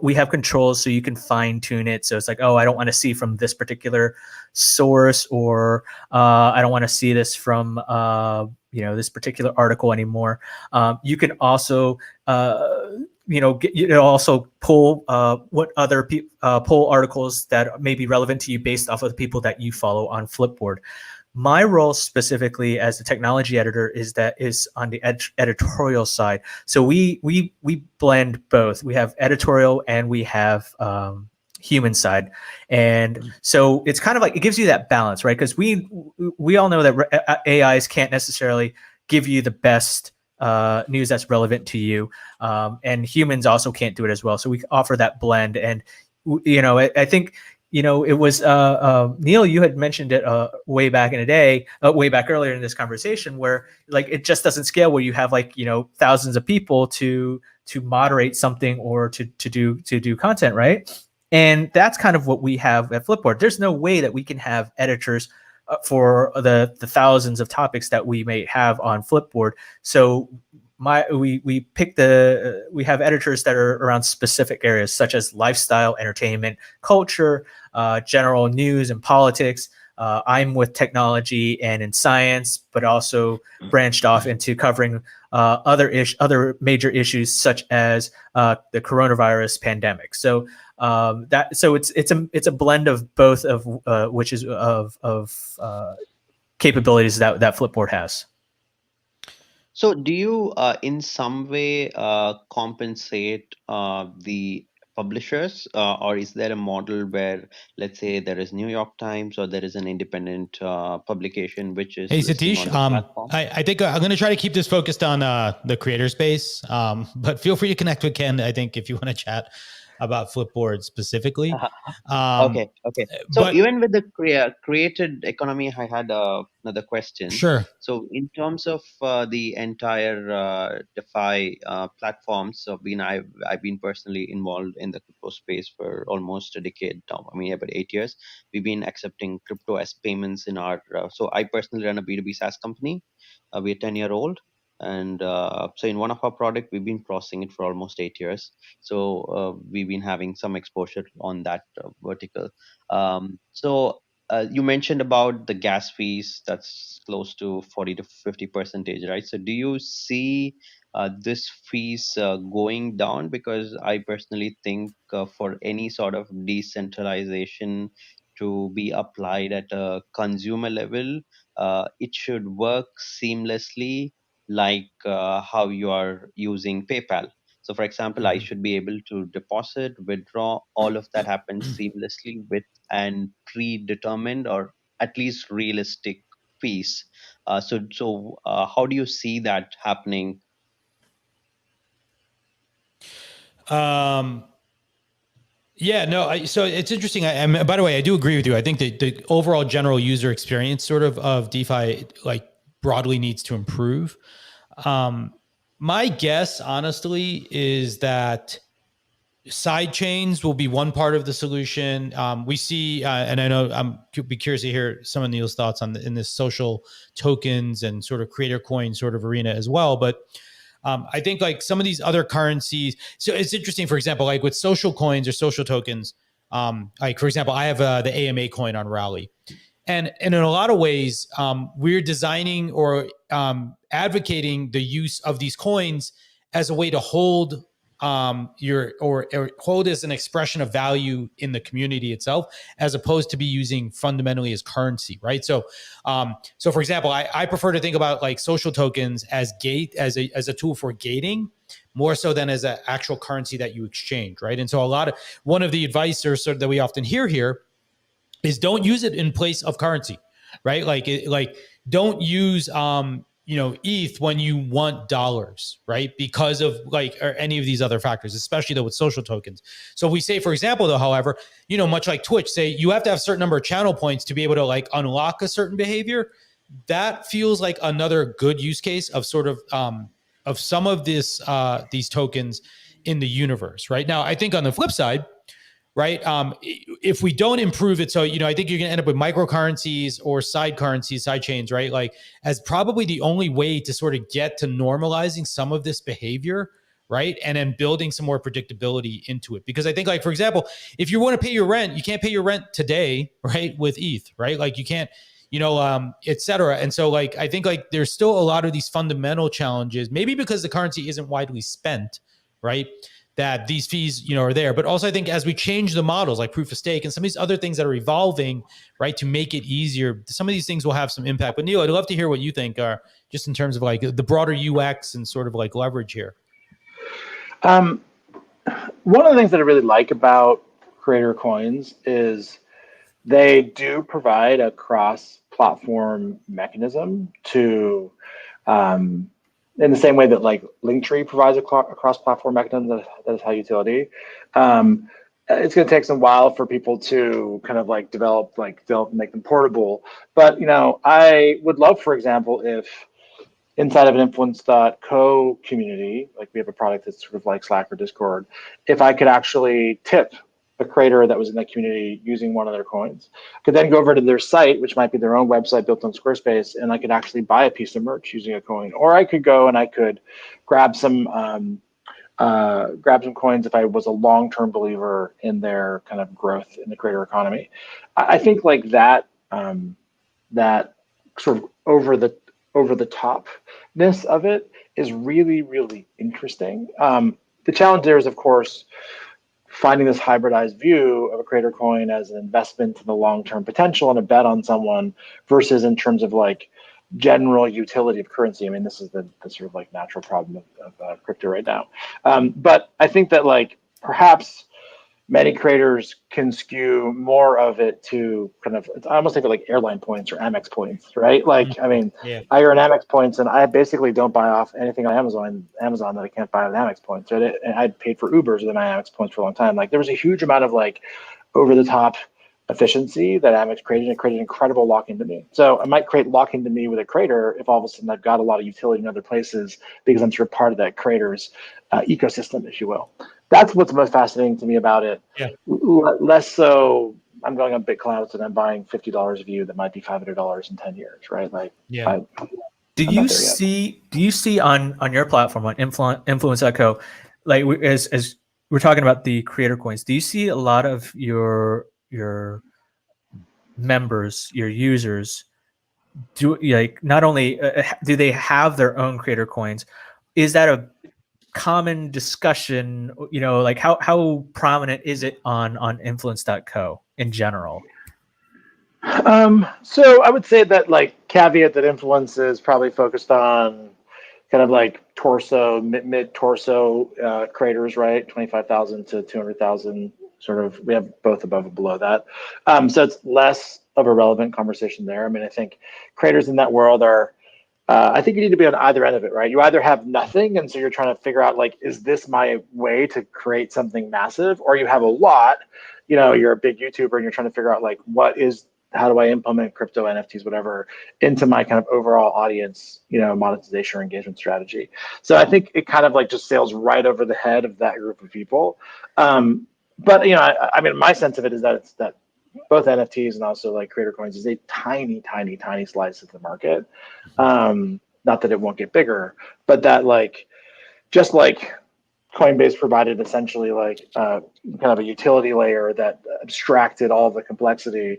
we have controls so you can fine tune it. So it's like, oh, I don't want to see from this particular source, or I don't want to see this from this particular article anymore. You can also also pull what other pull articles that may be relevant to you based off of the people that you follow on Flipboard. My role specifically as the technology editor is on the editorial side. So we blend both. We have editorial and we have human side, and so it's kind of like, it gives you that balance, right? Because we all know that AIs can't necessarily give you the best news that's relevant to you, and humans also can't do it as well. So we offer that blend, and I think it was Niel, you had mentioned it way back in the day, way back earlier in this conversation, where like it just doesn't scale, where you have thousands of people to moderate something or to do content, right? And that's kind of what we have at Flipboard. There's no way that we can have editors for the thousands of topics that we may have on Flipboard. So we have editors that are around specific areas such as lifestyle, entertainment, culture, general news and politics. I'm with technology and in science, but also branched off into covering other major issues such as the coronavirus pandemic. So it's a blend of both of which is of capabilities that Flipboard has. So do you in some way compensate the publishers, or is there a model where, let's say, there is New York Times or there is an independent publication which is listing Satish, on the platform? I think I'm going to try to keep this focused on the creator space, but feel free to connect with Ken, I think, if you want to chat about Flipboard specifically. Okay. So even with the created economy, I had another question. Sure. So in terms of the entire DeFi platforms, I've been personally involved in the crypto space for almost a decade now. I mean, about 8 years. We've been accepting crypto as payments in our. So I personally run a B2B SaaS company. We're 10-year-old. And so in one of our product, we've been processing it for almost 8 years. So we've been having some exposure on that vertical. So you mentioned about the gas fees, that's close to 40 to 50%, right? So do you see this fees going down? Because I personally think for any sort of decentralization to be applied at a consumer level, it should work seamlessly, like how you are using PayPal. So, for example, I should be able to deposit, withdraw, all of that happens seamlessly with an predetermined or at least realistic fees. How do you see that happening? Yeah, no. So it's interesting. By the way, I do agree with you. I think that the overall general user experience sort of DeFi like broadly needs to improve. My guess, honestly, is that side chains will be one part of the solution. We see, and I know I'm be curious to hear some of Niel's thoughts on in this social tokens and sort of creator coin sort of arena as well. But I think like some of these other currencies. So it's interesting, for example, like with social coins or social tokens. Like for example, I have the AMA coin on Rally, and in a lot of ways, we're designing or advocating the use of these coins as a way to hold or hold as an expression of value in the community itself, as opposed to be using fundamentally as currency, right? So for example, I prefer to think about like social tokens as as a tool for gating, more so than as an actual currency that you exchange, right? And so one of the advice or sort of that we often hear here is don't use it in place of currency, right? Like don't use ETH when you want dollars, right? Because of like or any of these other factors, especially though with social tokens. So we say, for example, though, however, much like Twitch, say you have to have a certain number of channel points to be able to like unlock a certain behavior. That feels like another good use case of sort of some of these tokens in the universe, right? Now, I think on the flip side, right? If we don't improve it, so I think you're going to end up with microcurrencies or side currencies, side chains, right? Like as probably the only way to sort of get to normalizing some of this behavior, right? And then building some more predictability into it. Because I think, like for example, if you want to pay your rent, you can't pay your rent today, right? With ETH, right? Like you can't, et cetera. And so like I think like there's still a lot of these fundamental challenges, maybe because the currency isn't widely spent, right? That these fees, are there. But also I think as we change the models like proof of stake and some of these other things that are evolving, right, to make it easier, some of these things will have some impact. But Niel, I'd love to hear what you think are just in terms of like the broader UX and sort of like leverage here. One of the things that I really like about creator coins is they do provide a cross-platform mechanism to in the same way that like Linktree provides a cross-platform mechanism that is high utility. It's going to take some while for people to kind of like develop and make them portable. But I would love, for example, if inside of an influence.co community, like we have a product that's sort of like Slack or Discord, if I could actually tip a creator that was in that community using one of their coins, could then go over to their site, which might be their own website built on Squarespace, and I could actually buy a piece of merch using a coin. Or I could go and I could grab some coins if I was a long-term believer in their kind of growth in the creator economy. I think like that that sort of over the topness of it is really, really interesting. The challenge there is, of course, finding this hybridized view of a creator coin as an investment in the long-term potential and a bet on someone versus in terms of like general utility of currency. I mean, this is the sort of like natural problem of crypto right now. But I think that like perhaps many creators can skew more of it to kind of, I almost think of like airline points or Amex points, right? Like, I mean, Yeah. I earn Amex points and I basically don't buy off anything on Amazon that I can't buy with Amex points, right? And I paid for Ubers with my Amex points for a long time. Like there was a huge amount of like over the top efficiency that Amex created, and it created incredible lock-in to me. So I might create lock-in to me with a creator if all of a sudden I've got a lot of utility in other places because I'm sort of part of that creator's ecosystem, if you will. That's what's most fascinating to me about it. Yeah. Less so, I'm going on BitClouds and I'm buying $50 a view that might be $500 in 10 years, right? Like, yeah. Do you see on your platform on Influence.co, like as we're talking about the creator coins, do you see a lot of your members, your users, do like not only do they have their own creator coins, is that a common discussion? You know, like how prominent is it on influence.co in general? So I would say that like caveat that influence is probably focused on kind of like torso, mid torso creators, right? 25,000 to 200,000 sort of, we have both above and below that. So it's less of a relevant conversation there. I mean, I think creators in that world are, I think you need to be on either end of it, right? You either have nothing, and so you're trying to figure out like, is this my way to create something massive? Or you have a lot, you know, you're a big YouTuber and you're trying to figure out like, how do I implement crypto, NFTs, whatever, into my kind of overall audience, you know, monetization or engagement strategy. So I think it kind of like just sails right over the head of that group of people. But you know, I mean, my sense of it is that it's that both NFTs and also like creator coins is a tiny, tiny, tiny slice of the market. Not that it won't get bigger, but that like, just like Coinbase provided essentially like kind of a utility layer that abstracted all of the complexity.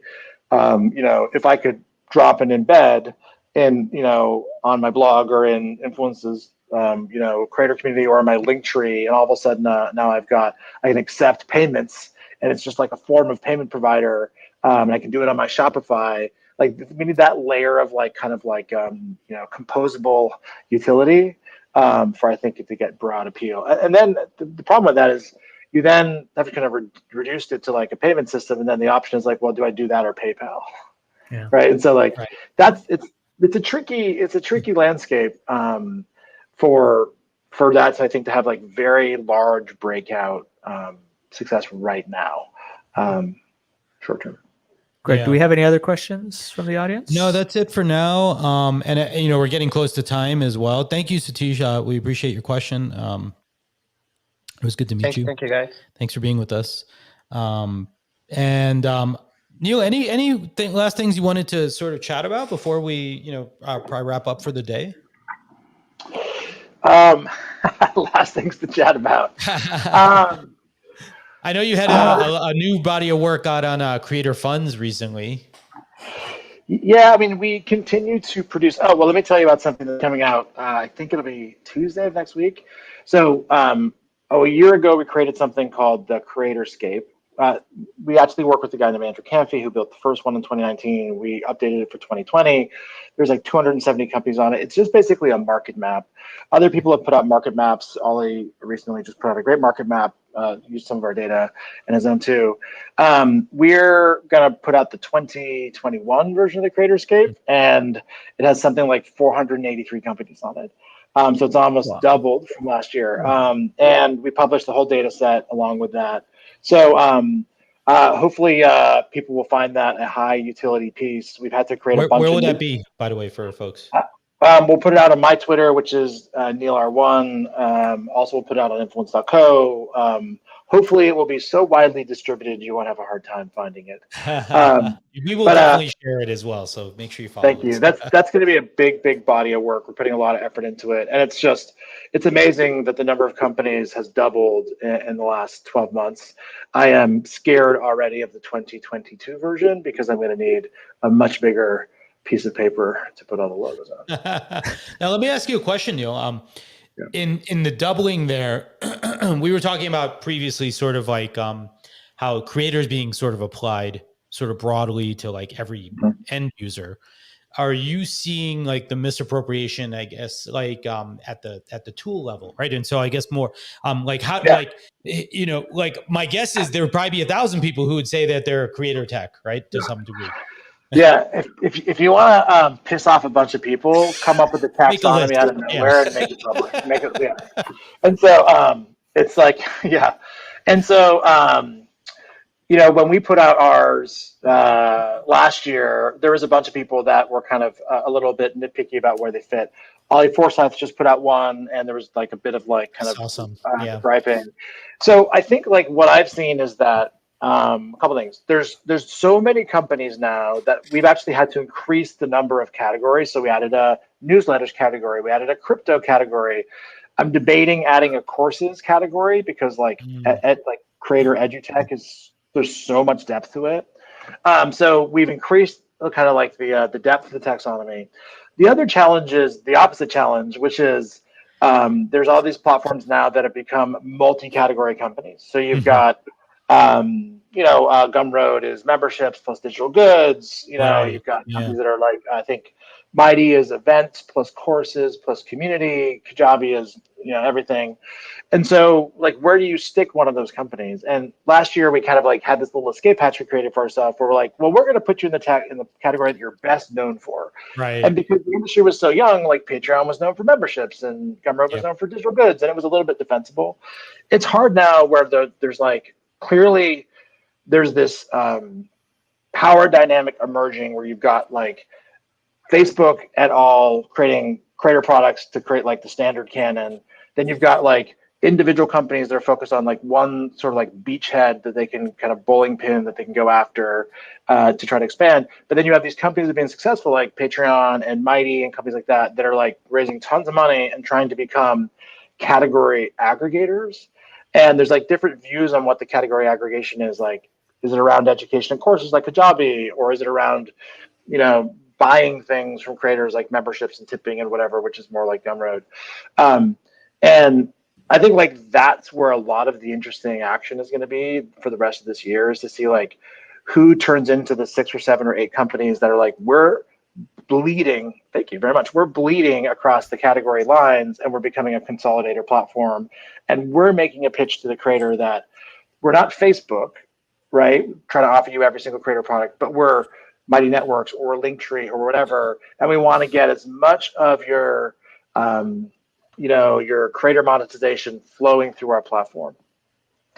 You know, if I could drop an embed in, you know, on my blog or in Influence's, you know, creator community or my link tree, and all of a sudden now I can accept payments, and it's just like a form of payment provider, and I can do it on my Shopify. Like we need that layer of like kind of like you know, composable utility for I think it to get broad appeal. And then the problem with that is you then have to kind of reduced it to like a payment system, and then the option is like, well, do I do that or PayPal? Yeah. Right. And so like Right. it's a tricky landscape for that, I think, to have like very large breakout success right now, short term. Greg, Yeah. do we have any other questions from the audience? No, that's it for now. And you know, we're getting close to time as well. Thank you, Satish. We appreciate your question. It was good to meet you. Thank you, guys. Thanks for being with us. Niel, any last things you wanted to sort of chat about before we, you know, probably wrap up for the day? Last things to chat about. I know you had a new body of work out on creator funds recently. Yeah, I mean, we continue to produce. Oh, well, let me tell you about something that's coming out. I think it'll be Tuesday of next week. So, a year ago, we created something called the Creatorscape. We actually work with the guy named Andrew Canfey, who built the first one in 2019. We updated it for 2020. There's like 270 companies on it. It's just basically a market map. Other people have put out market maps. Ollie recently just put out a great market map, used some of our data in his own too. We're going to put out the 2021 version of the Creatorscape, and it has something like 483 companies on it. So it's almost doubled from last year. And we published the whole data set along with that. So hopefully people will find that a high utility piece. We've had to create a bunch Where of will that be, by the way, for folks? We'll put it out on my Twitter, which is Niel R1. Also, we'll put it out on influence.co. Hopefully, it will be so widely distributed you won't have a hard time finding it. We will definitely share it as well, so make sure you follow Thank you. That's going to be a big body of work. We're putting a lot of effort into it, and it's amazing that the number of companies has doubled in the last 12 months. I am scared already of the 2022 version because I'm going to need a much bigger piece of paper to put all the logos on. Now, let me ask you a question, Neil. In the doubling there, we were talking about previously sort of like how creators being sort of applied sort of broadly to like every end user. Are you seeing like the misappropriation, I guess, like at the tool level, right? And so I guess more like how like, you know, like my guess is there would probably be 1,000 people who would say that they're creator tech, right, to some degree. Yeah, if you want to piss off a bunch of people, come up with a taxonomy out of nowhere and make it public. Make it, yeah. And so it's like, yeah. And so you know, when we put out ours last year, there was a bunch of people that were kind of a little bit nitpicky about where they fit. Ollie Forsyth just put out one, and there was like a bit of like kind of griping. So I think like what I've seen is that a couple things. There's so many companies now that we've actually had to increase the number of categories. So we added a newsletters category, we added a crypto category. I'm debating adding a courses category because like like creator edutech there's so much depth to it. So we've increased kind of like the depth of the taxonomy. The other challenge is the opposite challenge, which is There's all these platforms now that have become multi-category companies. So you've got, Gumroad is memberships plus digital goods. Right. You've got Yeah. companies that are like, I think Mighty is events plus courses plus community. Kajabi is, everything. And so, like, where do you stick one of those companies? And last year we kind of like had this little escape hatch we created for ourselves where we're like, well, we're going to put you in the category that you're best known for. Right. And because the industry was so young, like Patreon was known for memberships and Gumroad was known for digital goods, and it was a little bit defensible. It's hard now where there's like clearly there's this power dynamic emerging where you've got like Facebook et al. Creating creator products to create like the standard canon. Then you've got like individual companies that are focused on like one sort of like beachhead that they can kind of bowling pin that they can go after to try to expand. But then you have these companies that have been successful like Patreon and Mighty and companies like that are like raising tons of money and trying to become category aggregators. And there's like different views on what the category aggregation is. Like, is it around education and courses like Kajabi, or is it around, buying things from creators like memberships and tipping and whatever, which is more like Gumroad. And I think like that's where a lot of the interesting action is going to be for the rest of this year, is to see like who turns into the 6 or 7 or 8 companies that are like, we're bleeding. Thank you very much. We're bleeding across the category lines and we're becoming a consolidator platform. And we're making a pitch to the creator that we're not Facebook, right? Trying to offer you every single creator product, but we're Mighty Networks or Linktree or whatever, and we want to get as much of your, your creator monetization flowing through our platform.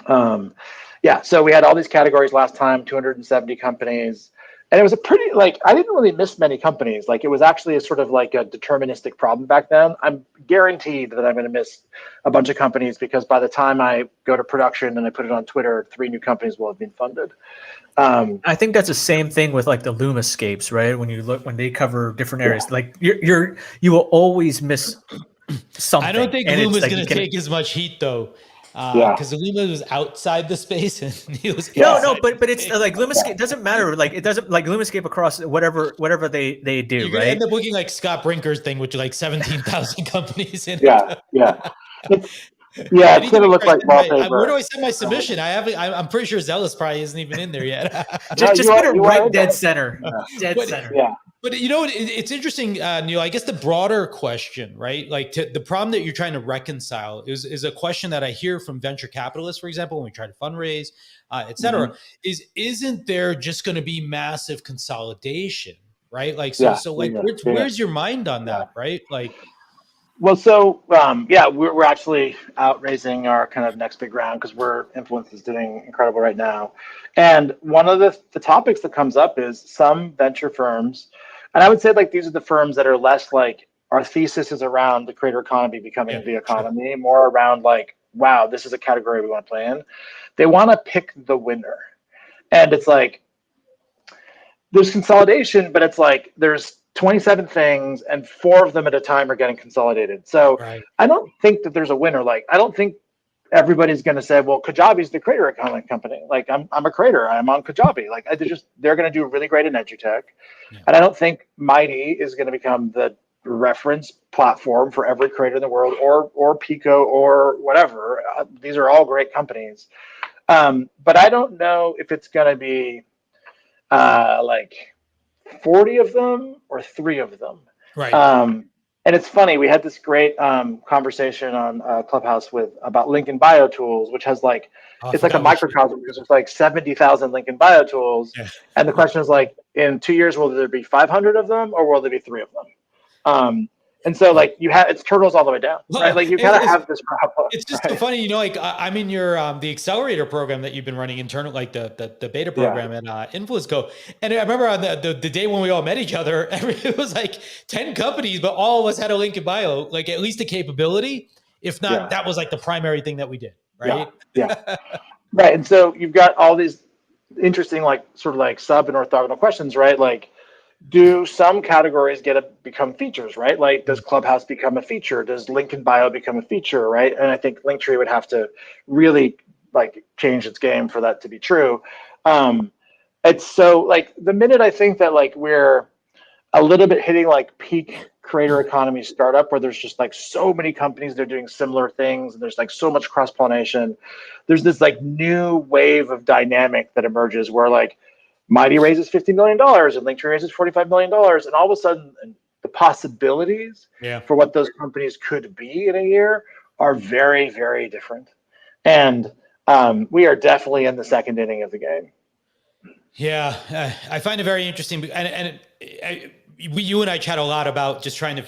So we had all these categories last time, 270 companies, and it was a pretty I didn't really miss many companies. Like, it was actually a sort of like a deterministic problem back then. I'm guaranteed that I'm going to miss a bunch of companies because by the time I go to production and I put it on Twitter, 3 new companies will have been funded. I think that's the same thing with like the Lumascapes, right? When they cover different areas, like you will always miss something. I don't think Luma's going to take as much heat though, because Luma was outside the space and he was but it's like Lumascape doesn't matter. Like, it doesn't, like Lumascape across whatever they do. You're gonna end up looking like Scott Brinker's thing, which is like 17,000 companies in it. It's gonna look like wallpaper. Where do I send my submission? I'm pretty sure Zealous probably isn't even in there yet. just put it right dead center. Center. Yeah. But it's interesting, Neil. I guess the broader question, right? Like, the problem that you're trying to reconcile is a question that I hear from venture capitalists, for example, when we try to fundraise, et cetera, isn't there just going to be massive consolidation, right? Like, where's your mind on that, right? Like, well, so we're actually out raising our kind of next big round because Influence is doing incredible right now. And one of the topics that comes up is some venture firms, and I would say like these are the firms that are less like our thesis is around the creator economy becoming the economy, more around like, wow, this is a category we want to play in. They want to pick the winner. And it's like, there's consolidation, but it's like there's 27 things and 4 of them at a time are getting consolidated. So I don't think that there's a winner. Like, I don't think everybody's going to say, well, Kajabi is the creator economy company. Like, I'm a creator. I'm on Kajabi. Like, they're going to do really great in edutech. Yeah. And I don't think Mighty is going to become the reference platform for every creator in the world, or Pico or whatever. These are all great companies. But I don't know if it's going to be like 40 of them or 3 of them. Right. And it's funny, we had this great conversation on Clubhouse about link in bio tools, which has like, it's like a microcosm because there's like 70,000 link in bio tools. Yeah. And the question is like, in 2 years, will there be 500 of them or will there be 3 of them? And so like it's turtles all the way down, right? Like you kind of have this problem. It's just so funny, like I'm in your the accelerator program that you've been running internal, like the beta program at Influence Go. And I remember on the day when we all met each other, it was like 10 companies, but all of us had a link in bio, like at least a capability. If not, that was like the primary thing that we did, right? Yeah. Right. And so you've got all these interesting, like sort of like sub and orthogonal questions, right? Like, do some categories become features, right? Like, does Clubhouse become a feature? Does link in bio become a feature, right? And I think Linktree would have to really like change its game for that to be true. It's so like the minute I think that like we're a little bit hitting like peak creator economy startup where there's just like so many companies that are doing similar things and there's like so much cross pollination. There's this like new wave of dynamic that emerges where like Mighty raises $50 million and Linktree raises $45 million, and all of a sudden the possibilities for what those companies could be in a year are very, very different. And we are definitely in the second inning of the game. Yeah, I find it very interesting, you and I chat a lot about just trying to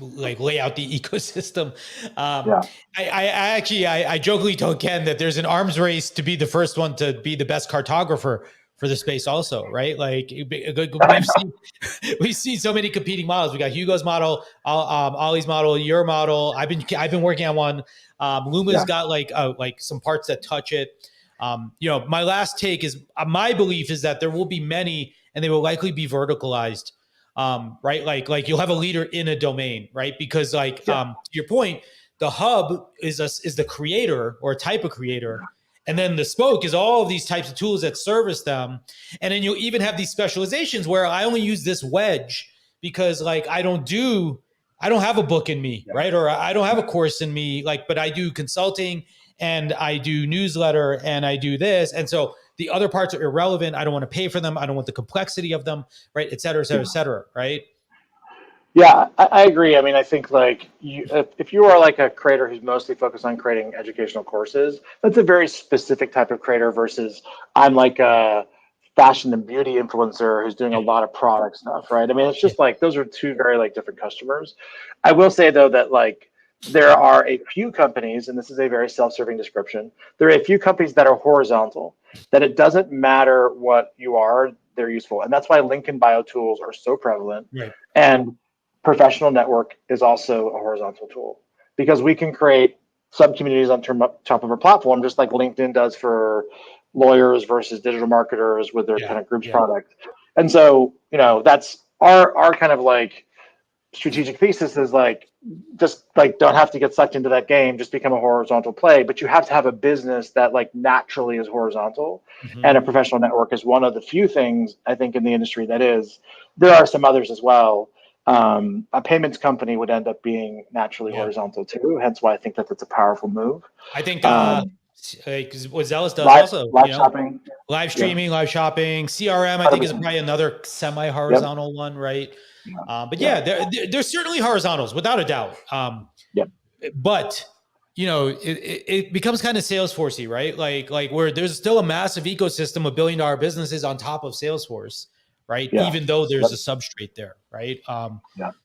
like lay out the ecosystem. I jokingly told Ken that there's an arms race to be the first one to be the best cartographer for the space also, right? Like we've seen so many competing models. We got Hugo's model, Ollie's model, your model. I've been working on one. Luma's got like some parts that touch it. My last take is my belief is that there will be many, and they will likely be verticalized. Right? Like you'll have a leader in a domain, right? Because to your point, the hub is the creator or a type of creator. And then the spoke is all of these types of tools that service them. And then you'll even have these specializations where I only use this wedge because like I don't have a book in me, right? Or I don't have a course in me, but I do consulting and I do newsletter and I do this. And so the other parts are irrelevant. I don't want to pay for them. I don't want the complexity of them, right? Et cetera, et cetera, et cetera, right? Yeah, I agree. I mean, I think like if you are like a creator who's mostly focused on creating educational courses, that's a very specific type of creator versus I'm like a fashion and beauty influencer who's doing a lot of product stuff, right? I mean, it's just like those are two very like different customers. I will say though that like there are a few companies, and this is a very self-serving description, there are a few companies that are horizontal, that it doesn't matter what you are, they're useful. And that's why link and bio tools are so prevalent. Right. And Professional Network is also a horizontal tool because we can create sub-communities on top of our platform, just like LinkedIn does for lawyers versus digital marketers with their kind of groups product. And so, that's our kind of like strategic thesis is like, just like don't have to get sucked into that game, just become a horizontal play, but you have to have a business that like naturally is horizontal. Mm-hmm. And a professional network is one of the few things I think in the industry that is. There are some others as well. A payments company would end up being naturally horizontal too. Hence why I think that that's a powerful move. I think what Zealous does live shopping, live streaming, live shopping, CRM. I think is probably another semi-horizontal one, right? But there's certainly horizontals without a doubt. But it becomes kind of Salesforce-y, right? Like where there's still a massive ecosystem of billion-dollar businesses on top of Salesforce. Right. Yeah. Even though there's a substrate there. Right.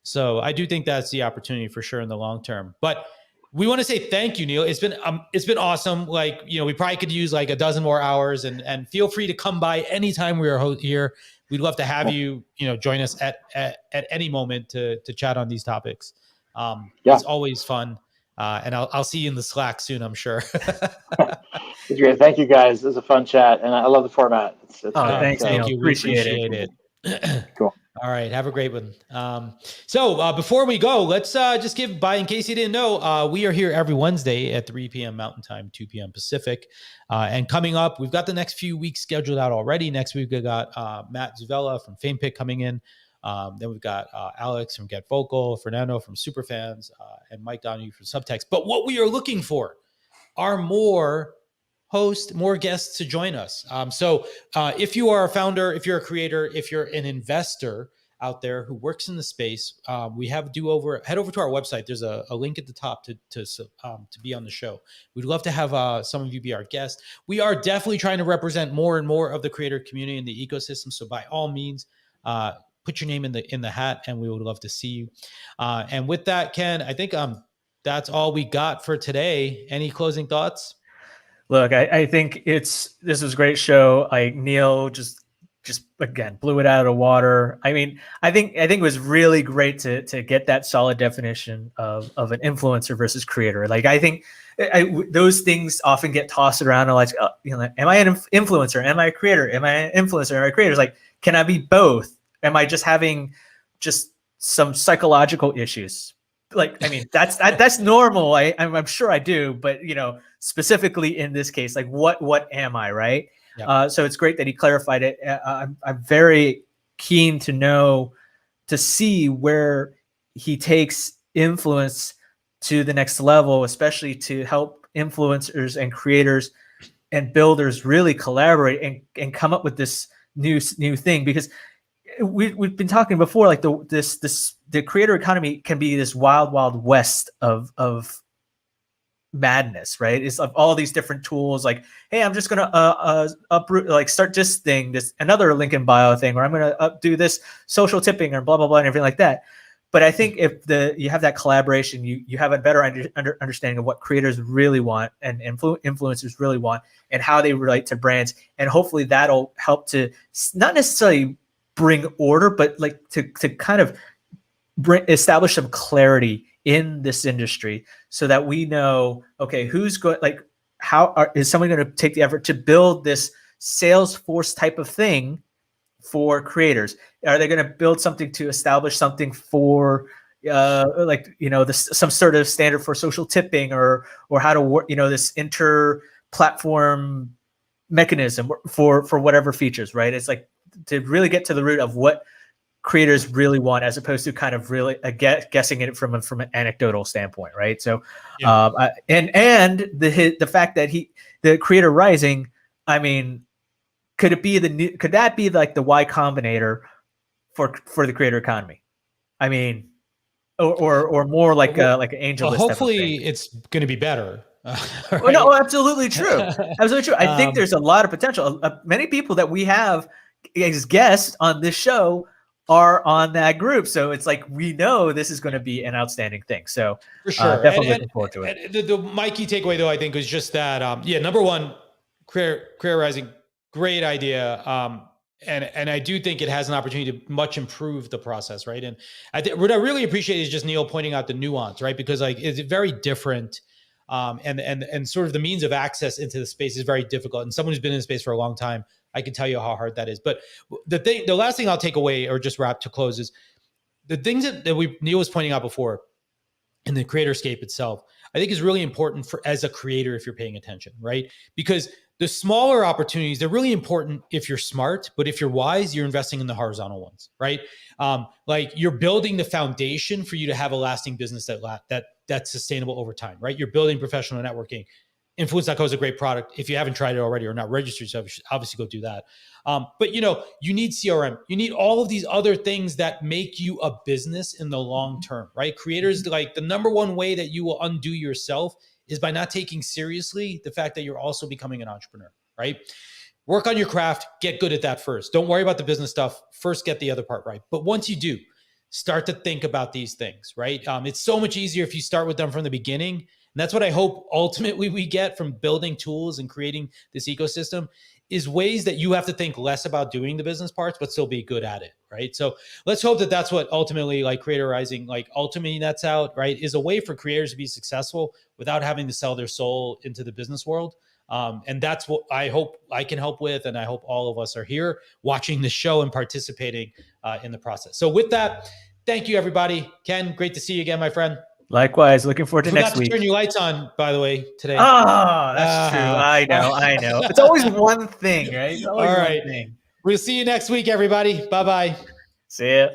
So I do think that's the opportunity for sure in the long term. But we want to say thank you, Niel. It's been awesome. Like, we probably could use like a dozen more hours and feel free to come by anytime we are here. We'd love to have you, join us at any moment to chat on these topics. It's always fun. And I'll see you in the Slack soon, I'm sure. It's great. Thank you, guys. This is a fun chat, and I love the format. Thanks, Niel. Thank you. Appreciate it. Cool. All right. Have a great one. So before we go, let's just give in case you didn't know, we are here every Wednesday at 3 p.m. Mountain Time, 2 p.m. Pacific. And coming up, we've got the next few weeks scheduled out already. Next week, we got Matt Zuvella from FamePick coming in. Then we've got Alex from Get Vocal, Fernando from Superfans, and Mike Donahue from Subtext. But what we are looking for are more guests to join us. So if you are a founder, if you're a creator, if you're an investor out there who works in the space, we have head over to our website. There's a link at the top to be on the show. We'd love to have some of you be our guests. We are definitely trying to represent more and more of the creator community and the ecosystem. So by all means, put your name in the hat, and we would love to see you. And with that, Ken, I think that's all we got for today. Any closing thoughts? Look, I think this was a great show. Niel just again blew it out of the water. I mean, I think it was really great to get that solid definition of an influencer versus creator. Like I think those things often get tossed around. Like, am I an influencer? Am I a creator? Am I an influencer? Am I a creator? It's like, can I be both? Am I just having some psychological issues? Like, I mean, that's normal. I'm sure I do, but specifically in this case, like what am I, right? Yeah. So it's great that he clarified it. I'm very keen to see where he takes influence to the next level, especially to help influencers and creators and builders really collaborate and come up with this new thing. Because we've been talking before, like the creator economy can be this wild west of madness, right? It's of all these different tools, like, hey, I'm just gonna uproot, like, start this thing, this another link in bio thing, or I'm gonna do this social tipping or blah blah blah and everything like that. But I think if you have that collaboration, you have a better understanding of what creators really want and influencers really want, and how they relate to brands, and hopefully that'll help to not necessarily bring order, but like to kind of establish some clarity in this industry, so that we know, okay, who's going, like, is someone going to take the effort to build this Salesforce type of thing for creators? Are they going to build something to establish something for some sort of standard for social tipping, or how to work, this inter-platform mechanism for whatever features, right? It's like to really get to the root of what creators really want, as opposed to kind of really guessing it from an anecdotal standpoint, right? So, and the fact that the Creator Rising, I mean, could that be like the Y Combinator for the creator economy? I mean, or more like an angel list. Hopefully, it's going to be better. Right? Well, no, absolutely true. Absolutely true. I think there's a lot of potential. Many people that we have as guests on this show are on that group, so it's like we know this is going to be an outstanding thing. So for sure, definitely looking forward to it. My key takeaway, though, I think, was just that number one, Creator Rising, great idea, and I do think it has an opportunity to much improve the process, right? And what I really appreciate is just Niel pointing out the nuance, right? Because like it's very different. And sort of the means of access into the space is very difficult. And someone who's been in the space for a long time, I can tell you how hard that is. But the last thing I'll take away, or just wrap to close, is the things that Niel was pointing out before in the creatorscape itself, I think is really important as a creator, if you're paying attention, right? Because the smaller opportunities, they're really important if you're smart, but if you're wise, you're investing in the horizontal ones, right? Like you're building the foundation for you to have a lasting business that's sustainable over time, right? You're building professional networking. Influence.co is a great product. If you haven't tried it already or not registered yourself, you should obviously go do that. But you need CRM. You need all of these other things that make you a business in the long term, right? Creators, like the number one way that you will undo yourself is by not taking seriously the fact that you're also becoming an entrepreneur, right? Work on your craft, get good at that first. Don't worry about the business stuff. First, get the other part right. But once you do, start to think about these things, right? It's so much easier if you start with them from the beginning. And that's what I hope ultimately we get from building tools and creating this ecosystem, is ways that you have to think less about doing the business parts, but still be good at it, right? So let's hope that that's what ultimately, like Creator Rising, like ultimately nets out, right? Is a way for creators to be successful without having to sell their soul into the business world. And that's what I hope I can help with. And I hope all of us are here watching the show and participating in the process. So with that, thank you, everybody. Ken, great to see you again, my friend. Likewise, looking forward to next week. Turn your lights on, by the way, today. Oh, that's true. I know. It's always one thing, right? It's always all right. one thing. We'll see you next week, everybody. Bye-bye. See ya.